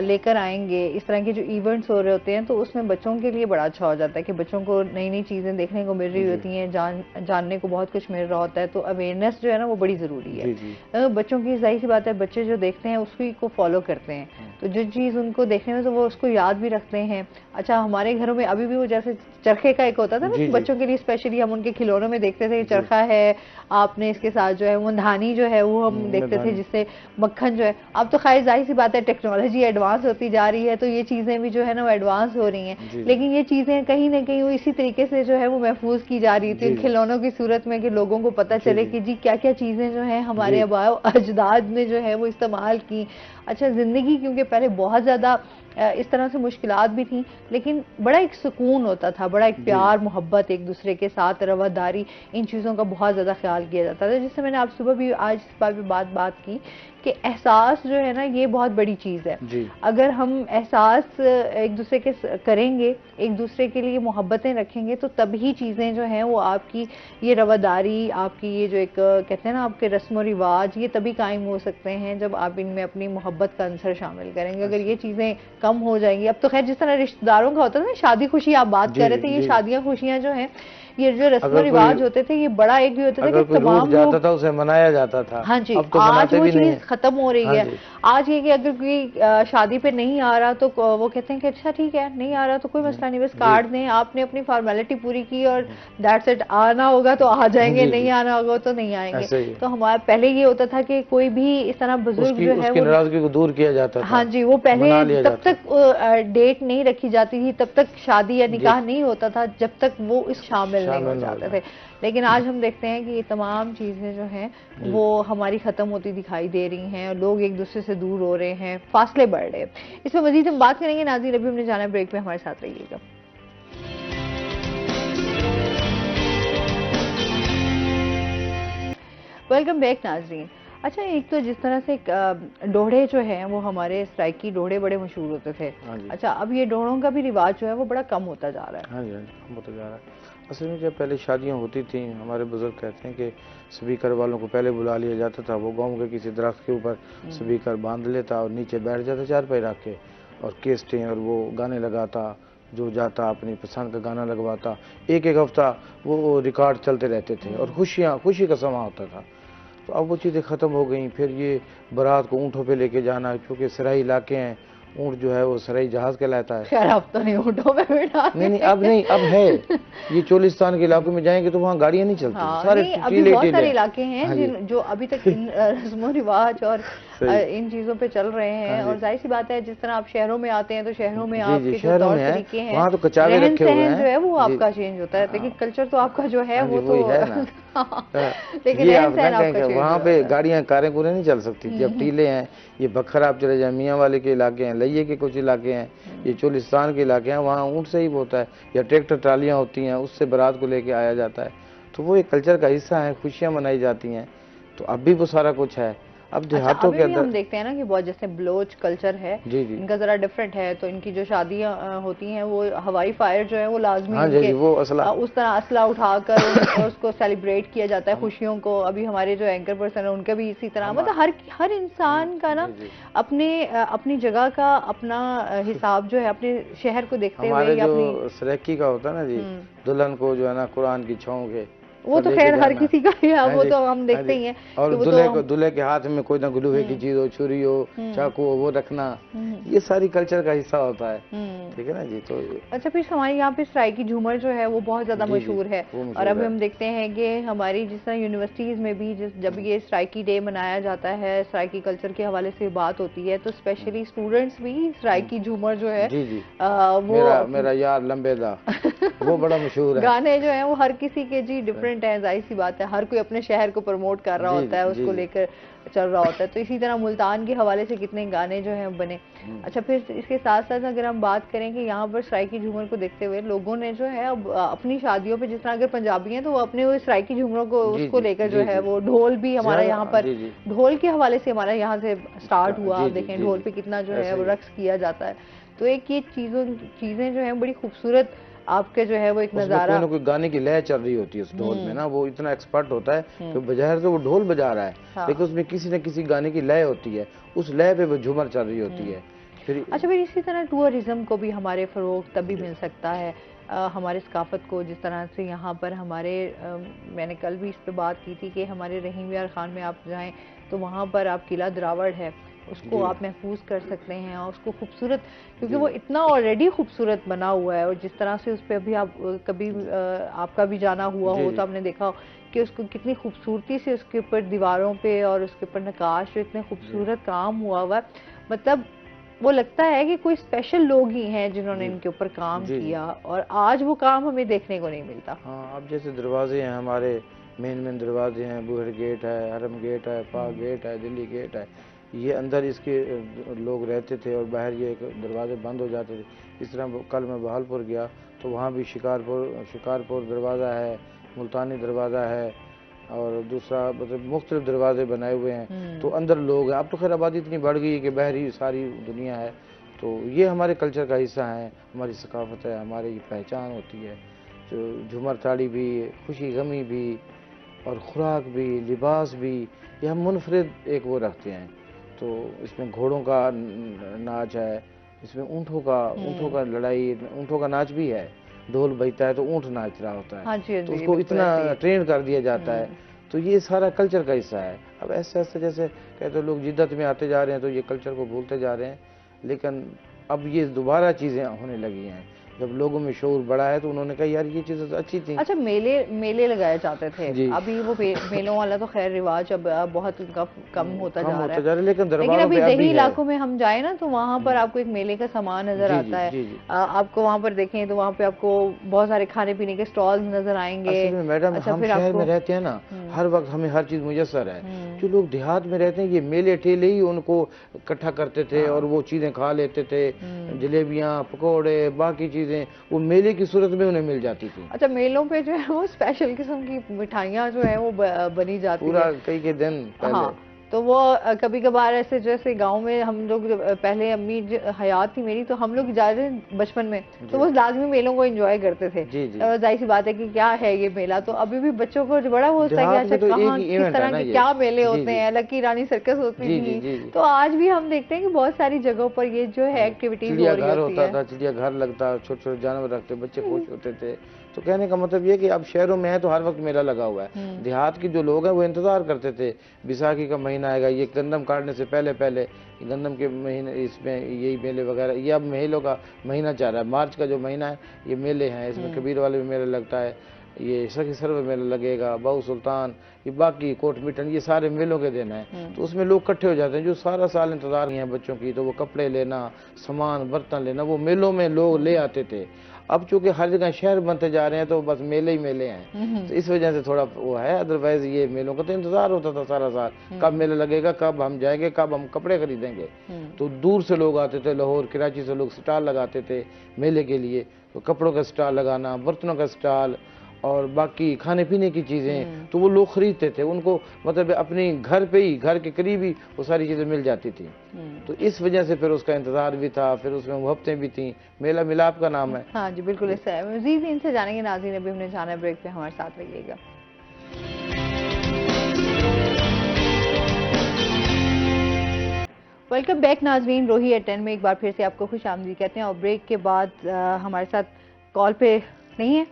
लेकर आएंगे, इस तरह के जो इवेंट्स हो रहे होते हैं तो उसमें बच्चों के लिए बड़ा अच्छा हो जाता है कि बच्चों को नई नई चीज़ें देखने को मिल रही होती हैं, जानने को बहुत कुछ मिल रहा होता है, तो अवेयरनेस जो है ना वो बड़ी ज़रूरी है। बच्चों की जाहिर सी बात है, बच्चे जो देखते हैं उसी को फॉलो करते हैं, तो जो चीज़ उनको देखने में तो वो उसको याद भी रखते हैं। अच्छा, हमारे घरों में अभी भी वो जैसे चरखे का एक होता था ना बच्चों के लिए स्पेशली, हम उनके खिलौनों में देखते थे चरखा है, आपने इसके साथ जो है मुंधानी जो है वो हम देखते थे जिससे मक्खन जो है। अब तो खैर जाहिर सी बात है टेक्नोलॉजी एडवांस होती जा रही है तो ये चीज़ें भी जो है ना वो एडवांस हो रही हैं, लेकिन ये चीज़ें कहीं ना कहीं वो इसी तरीके से जो है वो महफूज की जा रही थी खिलौनों की सूरत में, कि लोगों को पता चले कि जी क्या क्या चीज़ें जो है हमारे आबाओ अजदाद ने जो है वो इस्तेमाल की। अच्छा, ज़िंदगी क्योंकि पहले बहुत ज़्यादा इस तरह से मुश्किलात भी थी, लेकिन बड़ा एक सुकून होता था, बड़ा एक प्यार मोहब्बत, एक दूसरे के साथ रवादारी, इन चीज़ों का बहुत ज़्यादा ख्याल किया जाता था। जिससे मैंने आप सुबह भी आज इस बात पे बात की कि एहसास जो है ना ये बहुत बड़ी चीज़ है। अगर हम एहसास एक दूसरे के करेंगे, एक दूसरे के लिए मोहब्बतें रखेंगे, तो तभी चीज़ें जो हैं वो आपकी ये रवादारी, आपकी ये जो एक कहते हैं ना आपके रस्म व रिवाज, ये तभी कायम हो सकते हैं जब आप इनमें अपनी मोहब्बत का अंसर शामिल करेंगे। अगर ये चीज़ें कम हो जाएंगी, अब तो खैर जिस तरह रिश्तेदारों का होता है ना, शादी खुशी आप बात कर रहे थे, ये शादियाँ खुशियाँ जो हैं, ये जो रस्म रिवाज होते थे, ये बड़ा एक भी होता था कि तमाम जाता था उसे मनाया जाता था। हाँ जी, तो आज वो चीज खत्म हो रही है। आज ये कि अगर कोई शादी पे नहीं आ रहा तो वो कहते हैं कि अच्छा ठीक है, नहीं आ रहा तो कोई मसला नहीं, बस कार्ड दें, आपने अपनी फॉर्मेलिटी पूरी की और दैट्स इट। आना होगा तो आ जाएंगे, नहीं आना होगा तो नहीं आएंगे। तो हमारा पहले ये होता था कि कोई भी इस तरह बुजुर्ग जो है वो नाराजगी को दूर किया जाता था। हाँ जी, वो पहले तब तक डेट नहीं रखी जाती थी, तब तक शादी या निकाह नहीं होता था जब तक वो इस शामिल नहीं हो जाते थे। लेकिन आज हम देखते हैं कि ये तमाम चीज़ें जो हैं वो हमारी ख़त्म होती दिखाई दे रही हैं, लोग एक दूसरे से दूर हो रहे हैं, फासले बढ़ रहे हैं। इस पर मज़ीद हम बात करेंगे। नाज़रीन, अभी हमने जाना है ब्रेक पे, हमारे साथ रहिएगा। वेलकम बैक नाज़रीन। अच्छा, एक तो जिस तरह से डोढ़े जो हैं वो हमारे सराइकी डोढ़े बड़े मशहूर होते थे। अच्छा, अब ये डोढ़ों का भी रिवाज जो है वो बड़ा कम होता जा रहा है। हाँ जी, कम होता जा रहा है। असल में जब पहले शादियाँ होती थी, हमारे बुजुर्ग कहते हैं कि स्पीकर वालों को पहले बुला लिया जाता था, वो गाँव के किसी दरख्त के ऊपर स्पीकर बांध लेता और नीचे बैठ जाता चारपाई रख के, और केस्टें और वो गाने लगाता, जो जाता अपनी पसंद का गाना लगवाता। एक हफ्ता वो रिकॉर्ड चलते रहते थे और खुशी का समा होता था। तो अब वो चीज़ें ख़त्म हो गई। फिर ये बारात को ऊँटों पे लेके जाना, क्योंकि सराई इलाके हैं, ऊँट जो है वो सराई जहाज कहलाता है। खैर अब तो नहीं ऊँटों में बैठा, नहीं, अब नहीं, अब है। ये चोलिस्तान के इलाकों में जाएंगे तो वहाँ गाड़ियाँ नहीं चलती। सारे अभी बहुत सारे इलाके हैं जो अभी तक इन रस्मों रिवाज और इन चीज़ों पे चल रहे हैं। और जाहिर सी बात है, जिस तरह आप शहरों में आते हैं तो शहरों में आपके जो तौर तरीके हैं, वहाँ तो कचावे रखे हुए हैं, जो है वो आपका चेंज होता है, लेकिन कल्चर तो आपका जो है वो तो है ना। लेकिन वहाँ पे गाड़ियाँ कारें पूरे नहीं चल सकती। जब टीले हैं, ये बखर आप चले जाए, मियाँ वाले के इलाके हैं, लइये के कुछ इलाके हैं, ये चोलिस्तान के इलाके हैं, वहाँ ऊँट से ही होता है, या ट्रैक्टर ट्रालियाँ होती हैं, उससे बारात को लेके आया जाता है। तो वो एक कल्चर का हिस्सा है, खुशियाँ मनाई जाती हैं। तो अब भी वो सारा कुछ है। अब देहातों अभी के भी अंदर हम देखते हैं ना कि बहुत जैसे बलोच कल्चर है, जी जी इनका जरा डिफरेंट है, तो इनकी जो शादियां होती हैं वो हवाई फायर जो है वो लाजमी हाँ उनके जी वो असला उस तरह असला उठाकर उसको सेलिब्रेट किया जाता है खुशियों को। अभी हमारे जो एंकर पर्सन है उनके भी इसी तरह, मतलब हर इंसान का ना अपनी जगह का अपना हिसाब जो है अपने शहर को देखते हुए हमारे या जो अपनी सरेकी का होता है ना जी, दुल्हन को जो है ना कुरान की छाँव के वो तो खैर हर किसी का ही है, वो तो हम देखते ही हैं। और दूल्हे के हाथ में कोई ना गुलूहे की चीज हो, छुरी हो, चाकू हो, वो रखना, ये सारी कल्चर का हिस्सा होता है। ठीक है ना जी। तो अच्छा, फिर हमारे यहाँ पे सराइकी झूमर जो है वो बहुत ज्यादा मशहूर है, और अभी हम देखते हैं कि हमारी जिस तरह यूनिवर्सिटीज में भी जब ये सराइकी डे मनाया जाता है, सराइकी कल्चर के हवाले से बात होती है, तो स्पेशली स्टूडेंट्स भी सराइकी झूमर जो है जी जी वो मेरा यार लंबेदा वो बड़ा मशहूर है। गाने जो है वो हर किसी के जी डिफरेंट है, जाहिर सी बात है, हर कोई अपने शहर को प्रमोट कर रहा होता है, उसको लेकर चल रहा होता है। तो इसी तरह मुल्तान के हवाले से कितने गाने जो हैं बने। अच्छा, फिर इसके साथ साथ अगर हम बात करें कि यहाँ पर सराइकी झूमर को देखते हुए लोगों ने जो है अब अपनी शादियों पे, जिस तरह अगर पंजाबी हैं तो वो अपने वो सराइकी झूमरों को उसको लेकर जो है वो ढोल भी हमारा यहाँ पर ढोल के हवाले से हमारा यहाँ से स्टार्ट हुआ। देखें ढोल पे कितना जो है वो रक्स किया जाता है। तो एक ये चीजें जो है बड़ी खूबसूरत आपके जो है वो एक नजारा, कोई ना कोई गाने की लय चल रही होती है उस ढोल में ना, वो इतना एक्सपर्ट होता है कि बजाय तो वो ढोल बजा रहा है, लेकिन उसमें किसी न किसी गाने की लय होती है, उस लय पे वो झूमर चल रही होती है। अच्छा, फिर इसी तरह टूरिज्म को भी हमारे फरोग तभी मिल सकता है, हमारे सकाफत को, जिस तरह से यहाँ पर हमारे मैंने कल भी इस पे बात की थी कि हमारे रहीम यार खान में आप जाएं तो वहाँ पर आप किला द्रावड़ है उसको आप महफूज कर सकते हैं, और उसको खूबसूरत, क्योंकि वो इतना ऑलरेडी खूबसूरत बना हुआ है, और जिस तरह से उस पर अभी आप कभी आपका भी जाना हुआ हो तो आपने देखा हो कि उसको कितनी खूबसूरती से उसके ऊपर दीवारों पे और उसके ऊपर नकाश इतने खूबसूरत काम हुआ हुआ है, मतलब वो लगता है कि कोई स्पेशल लोग ही हैं जिन्होंने इनके ऊपर काम किया, और आज वो काम हमें देखने को नहीं मिलता। हाँ, अब जैसे दरवाजे हैं हमारे, मेन दरवाजे हैं, बूहर गेट है, हरम गेट है, पाक गेट है, दिल्ली गेट है, ये अंदर इसके लोग रहते थे और बाहर ये दरवाजे बंद हो जाते थे। इस तरह कल मैं बहालपुर गया तो वहाँ भी शिकारपुर दरवाज़ा है, मुल्तानी दरवाज़ा है, और दूसरा मतलब मुख्तलिफ दरवाजे बनाए हुए हैं, तो अंदर लोग हैं। अब तो खैर आबादी इतनी बढ़ गई है कि बाहर ही सारी दुनिया है, तो ये हमारे कल्चर का हिस्सा है, हमारी सकाफत है, हमारी पहचान होती है। जो झूमर थाड़ी भी, खुशी गमी भी, और खुराक भी, लिबास भी, ये हम मुनफरिद एक वो रखते हैं। तो इसमें घोड़ों का नाच है, इसमें ऊँटों का लड़ाई, ऊँटों का नाच भी है, ढोल बजता है तो ऊँट नाच रहा होता है। हाँ जी, तो उसको इतना ट्रेन कर दिया जाता है, तो ये सारा कल्चर का हिस्सा है। अब ऐसे ऐसे जैसे कहते लोग जिद्दत में आते जा रहे हैं तो ये कल्चर को भूलते जा रहे हैं, लेकिन अब ये दोबारा चीज़ें होने लगी हैं। जब लोगों में शौर बढ़ा है तो उन्होंने कहा यार ये चीज़ें तो अच्छी थी। अच्छा, मेले लगाए जाते थे, अभी वो मेलों वाला तो खैर रिवाज अब बहुत कम होता जा रहा है, लेकिन अभी देही इलाकों में हम जाए ना तो वहाँ पर आपको एक मेले का सामान नजर आता है। आपको वहाँ पर देखें तो वहाँ पे आपको बहुत सारे खाने पीने के स्टॉल नजर आएंगे। मैडम हम शहर में रहते हैं ना, हर वक्त हमें हर चीज मुयसर है। जो लोग देहात में रहते हैं ये मेले ठेले ही उनको इकट्ठा करते थे और वो चीजें खा लेते थे, जलेबियाँ, पकौड़े, बाकी चीजें वो मेले की सूरत में उन्हें मिल जाती थी। अच्छा, मेलों पे जो है वो स्पेशल किस्म की मिठाइयाँ जो है वो बनी जाती है पूरा कई के दिन पहले। हाँ, तो वो कभी कभार ऐसे जैसे गांव में हम लोग पहले अम्मी हयात थी मेरी, तो हम लोग जा रहे बचपन में तो वो लाजमी मेलों को एंजॉय करते थे। जाहिर सी बात है कि क्या है ये मेला, तो अभी भी बच्चों को बड़ा वो होता है कि अच्छा कहाँ किस तरह के क्या मेले होते हैं, लकी रानी सर्कस होती थी, तो आज भी हम देखते हैं कि बहुत सारी जगहों पर ये जो है एक्टिविटीज हो रही होती है। चिड़िया घर लगता, छोटे छोटे जानवर रखते, बच्चे खुश होते थे। तो कहने का मतलब ये कि अब शहरों में है तो हर वक्त मेला लगा हुआ है। देहात के जो लोग हैं वो इंतजार करते थे बैसाखी का महीना आएगा, ये गंदम काटने से पहले गंदम के महीने इसमें यही मेले वगैरह, ये अब मेलों का महीना चल रहा है। मार्च का जो महीना है ये मेले हैं, इसमें कबीर वाले में मेला लगता है, ये सखी सर्व मेला लगेगा, बाऊ सुल्तान, ये बाकी कोट मिटन, ये सारे मेलों के दिन हैं। तो उसमें लोग इकट्ठे हो जाते हैं जो सारा साल इंतजार नहीं है बच्चों की, तो वो कपड़े लेना, सामान बर्तन लेना, वो मेलों में लोग ले आते थे। अब चूंकि हर जगह शहर बनते जा रहे हैं तो बस मेले ही मेले हैं, तो इस वजह से थोड़ा वो है। अदरवाइज ये मेलों का तो इंतजार होता था सारा साल, कब मेला लगेगा, कब हम जाएंगे, कब हम कपड़े खरीदेंगे। तो दूर से लोग आते थे, लाहौर कराची से लोग स्टॉल लगाते थे मेले के लिए, तो कपड़ों का स्टॉल लगाना, बर्तनों का स्टॉल, और बाकी खाने पीने की चीज़ें तो वो लोग खरीदते थे, उनको मतलब अपने घर पे ही, घर के करीब ही वो सारी चीज़ें मिल जाती थी। तो इस वजह से फिर उसका इंतजार भी था, फिर उसमें मुहब्बतें भी थी, मेला मिलाप का नाम है। हाँ जी बिल्कुल, ऐसा है। मज़ीद इनसे जानेंगे नाज़रीन, अभी हमने जाना है ब्रेक पे, हमारे साथ रहिएगा। वेलकम बैक नाजरीन, रोही एट 10 में एक बार फिर से आपको खुश आमदीद कहते हैं। और ब्रेक के बाद हमारे साथ कॉल पे नहीं है,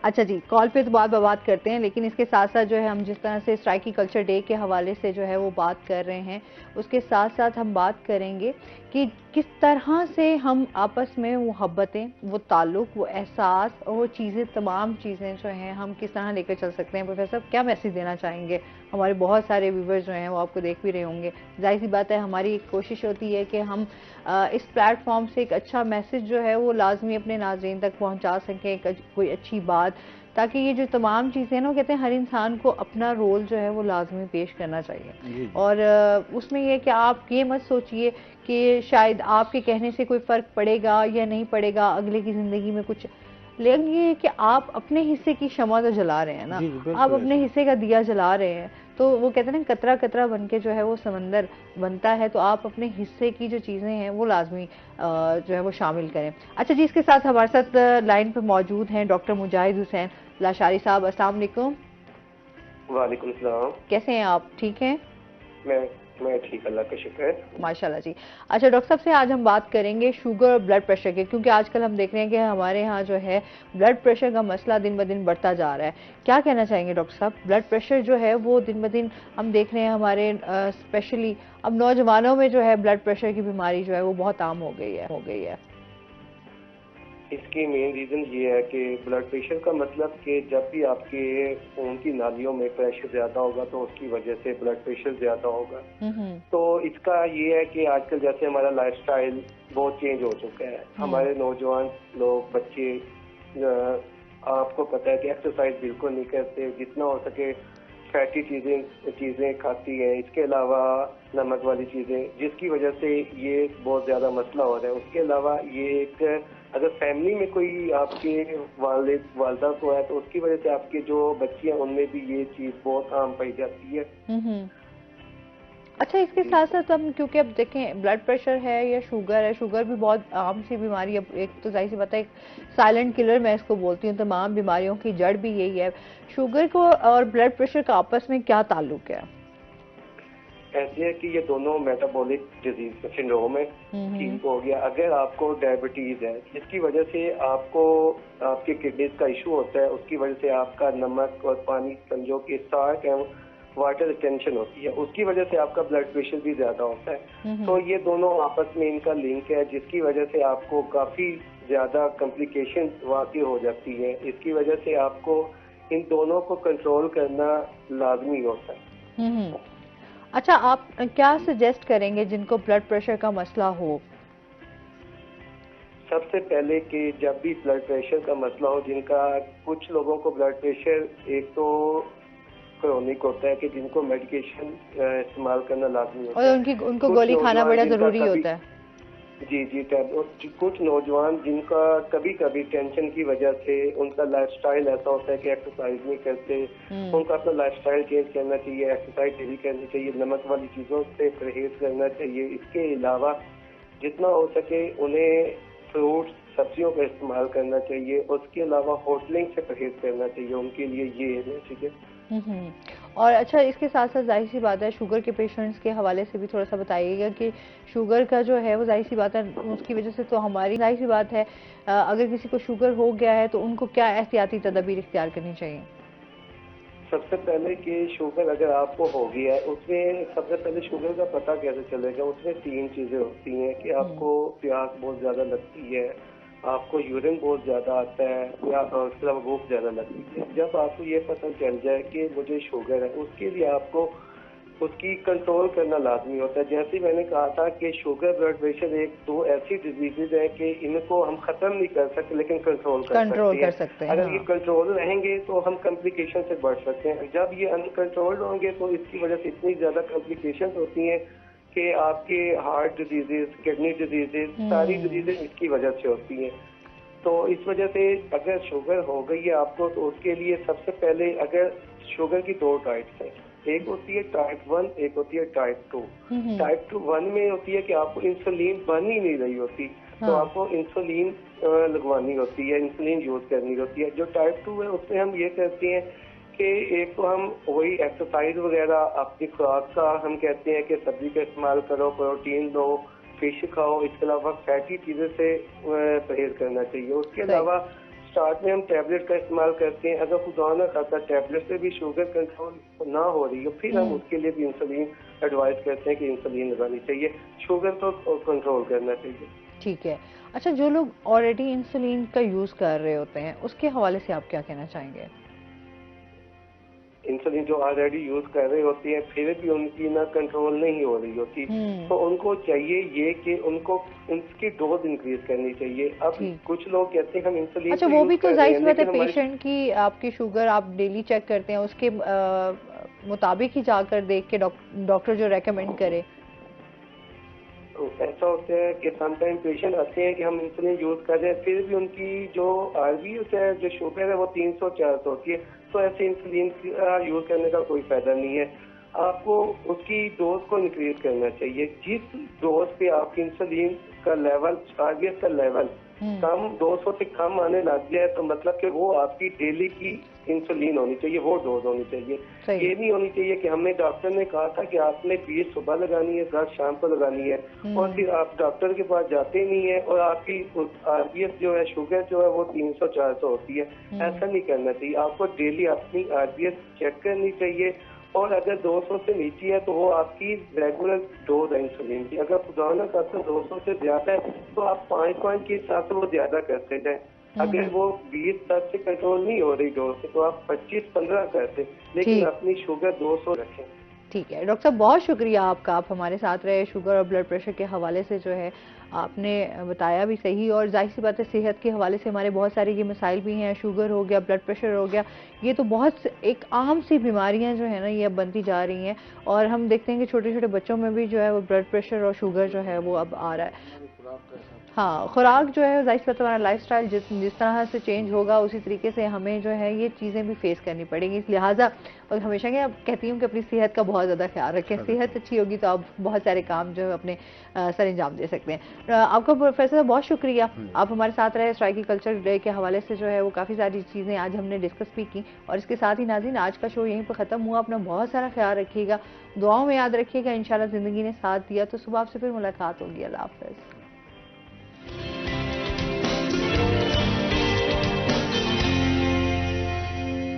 अच्छा जी, कॉल पे तो बात करते हैं, लेकिन इसके साथ साथ जो है हम जिस तरह से स्ट्राइकी कल्चर डे के हवाले से जो है वो बात कर रहे हैं, उसके साथ साथ हम बात करेंगे कि किस तरह से हम आपस में वो मोहब्बतें, वो ताल्लुक, वो एहसास और वो चीज़ें, तमाम चीज़ें जो हैं हम किस तरह लेकर चल सकते हैं। प्रोफेसर क्या मैसेज देना चाहेंगे? हमारे बहुत सारे व्यूवर्स जो हैं वो आपको देख भी रहे होंगे। जाहिर सी बात है हमारी एक कोशिश होती है कि हम इस प्लेटफॉर्म से एक अच्छा मैसेज जो है वो लाजमी अपने नाज़रीन तक पहुंचा सकें, कोई अच्छी बात, ताकि ये जो तमाम चीज़ें ना, वो कहते हैं हर इंसान को अपना रोल जो है वो लाजमी पेश करना चाहिए। और उसमें ये कि आप ये मत सोचिए कि शायद आपके कहने से कोई फ़र्क पड़ेगा या नहीं पड़ेगा अगले की ज़िंदगी में कुछ, लेकिन ये कि आप अपने हिस्से की शमा तो जला रहे हैं ना, आप अपने हिस्से का दिया जला रहे हैं, तो वो कहते हैं ना कतरा कतरा बन के जो है वो समंदर बनता है। तो आप अपने हिस्से की जो चीज़ें हैं वो लाजमी जो है वो शामिल करें। अच्छा जी, इसके साथ हमारे साथ लाइन पर मौजूद हैं डॉक्टर मुजाहिद हुसैन लाशारी साहब। अस्सलाम वालेकुम। वालेकुम सलाम। कैसे हैं आप? ठीक हैं? मैं ठीक, अल्लाह का शुक्र है। माशाल्लाह जी। अच्छा डॉक्टर साहब से आज हम बात करेंगे शुगर और ब्लड प्रेशर के, क्योंकि आजकल हम देख रहे हैं कि हमारे यहाँ जो है ब्लड प्रेशर का मसला दिन ब दिन बढ़ता जा रहा है। क्या कहना चाहेंगे डॉक्टर साहब? ब्लड प्रेशर जो है वो दिन ब दिन हम देख रहे हैं हमारे स्पेशली अब नौजवानों में जो है ब्लड प्रेशर की बीमारी जो है वो बहुत आम हो गई है। इसकी मेन रीजन ये है कि ब्लड प्रेशर का मतलब कि जब भी आपके खून की नालियों में प्रेशर ज्यादा होगा तो उसकी वजह से ब्लड प्रेशर ज्यादा होगा। तो इसका ये है कि आजकल जैसे हमारा लाइफस्टाइल बहुत चेंज हो चुका है। हमारे नौजवान लोग, बच्चे, आपको पता है कि एक्सरसाइज बिल्कुल नहीं करते, जितना हो सके फैटी चीजें खाती है, इसके अलावा नमक वाली चीजें, जिसकी वजह से ये बहुत ज्यादा मसला हो रहा है। उसके अलावा ये एक, अगर फैमिली में कोई आपके वालिदा को है तो उसकी वजह से आपके जो बच्चे हैं उनमें भी ये चीज बहुत आम पाई जाती है। अच्छा, इसके साथ साथ हम, क्योंकि अब देखें ब्लड प्रेशर है या शुगर है, शुगर भी बहुत आम सी बीमारी, अब एक तो जाहिर सी बात है एक साइलेंट किलर मैं इसको बोलती हूँ, तमाम बीमारियों की जड़ भी यही है। शुगर को और ब्लड प्रेशर का आपस में क्या ताल्लुक है? ऐसे है कि ये दोनों मेटाबॉलिक डिजीज सिंड्रोम है। ठीक हो गया, अगर आपको डायबिटीज है जिसकी वजह से आपको आपके किडनीज का इशू होता है, उसकी वजह से आपका नमक और पानी, समझो कि साल्ट एंड वाटर रिटेंशन होती है, उसकी वजह से आपका ब्लड प्रेशर भी ज्यादा होता है। तो ये दोनों आपस में इनका लिंक है, जिसकी वजह से आपको काफी ज्यादा कॉम्प्लिकेशन वाकई हो जाती है। इसकी वजह से आपको इन दोनों को कंट्रोल करना लाजमी होता है। अच्छा, आप क्या सजेस्ट करेंगे जिनको ब्लड प्रेशर का मसला हो? सबसे पहले कि जब भी ब्लड प्रेशर का मसला हो, जिनका, कुछ लोगों को ब्लड प्रेशर एक तो क्रोनिक होता है कि जिनको मेडिकेशन इस्तेमाल करना लाजमी होता है, और उनको गोली खाना बड़ा जरूरी होता है। जी, कुछ नौजवान जिनका कभी कभी टेंशन की वजह से उनका लाइफस्टाइल ऐसा होता है कि एक्सरसाइज नहीं करते, उनका अपना लाइफस्टाइल चेंज करना चाहिए, एक्सरसाइज डेली करनी चाहिए, नमक वाली चीजों से परहेज करना चाहिए। इसके अलावा जितना हो सके उन्हें फ्रूट्स, सब्जियों का इस्तेमाल करना चाहिए। उसके अलावा होटलिंग से परहेज करना चाहिए, उनके लिए ये मैसेज है। और अच्छा, इसके साथ साथ जाहिर सी बात है शुगर के पेशेंट्स के हवाले से भी थोड़ा सा बताइएगा कि शुगर का जो है वो जाहिर सी बात है उसकी वजह से तो हमारी जाहिर सी बात है अगर किसी को शुगर हो गया है तो उनको क्या एहतियाती तदबीर इख्तियार करनी चाहिए? सबसे पहले कि शुगर अगर आपको हो गया है, उसमें सबसे पहले शुगर का पता कैसे चलेगा? उसमें 3 चीजें होती हैं कि आपको प्यास बहुत ज्यादा लगती है, आपको यूरिन बहुत ज्यादा आता है, या उसके अलावा भूख ज्यादा लगती है। जब आपको ये पता चल जाए कि मुझे शुगर है, उसके लिए आपको उसकी कंट्रोल करना लाजमी होता है। जैसे मैंने कहा था कि शुगर, ब्लड प्रेशर एक दो ऐसी डिजीजेज है कि इनको हम खत्म नहीं कर सकते लेकिन कंट्रोल कर सकते हैं। अगर ये कंट्रोल रहेंगे तो हम कॉम्प्लिकेशन से बच सकते हैं। जब ये अनकंट्रोल्ड होंगे तो इसकी वजह से इतनी ज्यादा कॉम्प्लिकेशन होती हैं कि आपके हार्ट डिजीजेज, किडनी डिजीजेज, सारी डिजीजेज इसकी वजह से होती हैं। तो इस वजह से अगर शुगर हो गई है आपको, तो उसके लिए सबसे पहले अगर शुगर की 2 टाइप्स हैं, एक होती है टाइप 1, एक होती है टाइप 2। टाइप 1 में होती है कि आपको इंसुलिन बन ही नहीं रही होती, तो आपको इंसुलिन लगवानी होती है, इंसुलिन यूज करनी होती है। जो टाइप 2 है उसमें हम ये करते हैं कि एक तो हम वही एक्सरसाइज वगैरह, अपनी खुराक का हम कहते हैं कि सब्जी का इस्तेमाल करो, प्रोटीन लो, फिश खाओ, इसके अलावा फैटी चीज़ों से परहेज करना चाहिए। उसके अलावा स्टार्ट में हम टैबलेट का इस्तेमाल करते हैं, अगर खुदा ना खाता टैबलेट से भी शुगर कंट्रोल ना हो रही हो, फिर हम उसके लिए भी इंसुलिन एडवाइस करते हैं कि इंसुलिन लगानी चाहिए, शुगर तो कंट्रोल करना चाहिए। ठीक है। अच्छा, जो लोग ऑलरेडी इंसुलिन का यूज कर रहे होते हैं उसके हवाले से आप क्या कहना चाहेंगे? इंसुलिन जो ऑलरेडी यूज कर रहे होती है फिर भी उनकी ना कंट्रोल नहीं हो रही होती, तो उनको चाहिए ये कि उनको उनकी डोज इंक्रीज करनी चाहिए। अब कुछ लोग कहते हैं हम इंसुलिन, अच्छा वो भी तो जाहिर सी बात है, पेशेंट की आपकी शुगर आप डेली चेक करते हैं, उसके मुताबिक ही जाकर देख के डॉक्टर जो रेकमेंड करे। ऐसा होता है कि समटाइम पेशेंट आते हैं कि हम इंसुलिन यूज कर रहे हैं, फिर भी उनकी जो आरबीएस है, जो शुगर है, वो 300-400 होती है, तो ऐसे इंसुलिन यूज करने का कोई फायदा नहीं है। आपको उसकी डोज को इंक्रीज करना चाहिए। जिस डोज पे आपकी इंसुलिन का लेवल, आरबीएस का लेवल कम 200 से कम आने लग जाए, तो मतलब कि वो आपकी डेली की इंसुलिन होनी चाहिए, वो डोज होनी चाहिए। ये नहीं होनी चाहिए कि हमें डॉक्टर ने कहा था कि आपने 20 सुबह लगानी है, 10 शाम को लगानी है, और फिर आप डॉक्टर के पास जाते ही नहीं है और आपकी आरबीएस जो है, शुगर जो है, वो 300-400 होती है। ऐसा नहीं करना चाहिए। आपको डेली अपनी आरबीएस चेक करनी चाहिए, और अगर 200 से नीचे है तो वो आपकी रेगुलर डोज है इंसुलिन की। अगर खुदा ना करते 200 से ज्यादा है तो आप 5 पॉइंट के हिसाब से वो ज्यादा करते जाए। अगर वो 20 तक से कंट्रोल नहीं हो रही डोज से, तो आप 25-15 करते, लेकिन अपनी शुगर 200 रखें। ठीक है डॉक्टर साहब, बहुत शुक्रिया आपका, आप हमारे साथ रहे। शुगर और ब्लड प्रेशर के हवाले से जो है आपने बताया भी सही, और जाहिर सी बात है सेहत के हवाले से हमारे बहुत सारे ये मसाइल भी हैं। शुगर हो गया, ब्लड प्रेशर हो गया, ये तो बहुत एक आम सी बीमारियां जो है ना ये अब बनती जा रही हैं, और हम देखते हैं कि छोटे छोटे बच्चों में भी जो है वो ब्लड प्रेशर और शुगर जो है वो अब आ रहा है। हाँ, खुराक जो है जाहिर सी बात हमारा लाइफस्टाइल जिस तरह से चेंज होगा उसी तरीके से हमें जो है ये चीज़ें भी फेस करनी पड़ेंगी। लिहाजा और हमेशा के कहती हूँ कि अपनी सेहत का बहुत ज़्यादा ख्याल रखें। सेहत अच्छी होगी तो आप बहुत सारे काम जो है अपने सर अंजाम दे सकते हैं। आपका प्रोफेसर बहुत शुक्रिया, आप हमारे साथ रहे। स्ट्राइकी कल्चर डे के हवाले से जो है वो काफ़ी सारी चीज़ें आज हमने डिस्कस भी की, और इसके साथ ही नाज़रीन आज का शो यहीं पर ख़त्म हुआ। अपना बहुत सारा ख्याल रखिएगा, दुआओं में याद रखिएगा। इंशाल्लाह ज़िंदगी ने साथ दिया तो सुबह आपसे फिर मुलाकात होगी। अल्लाह हाफ़िज़।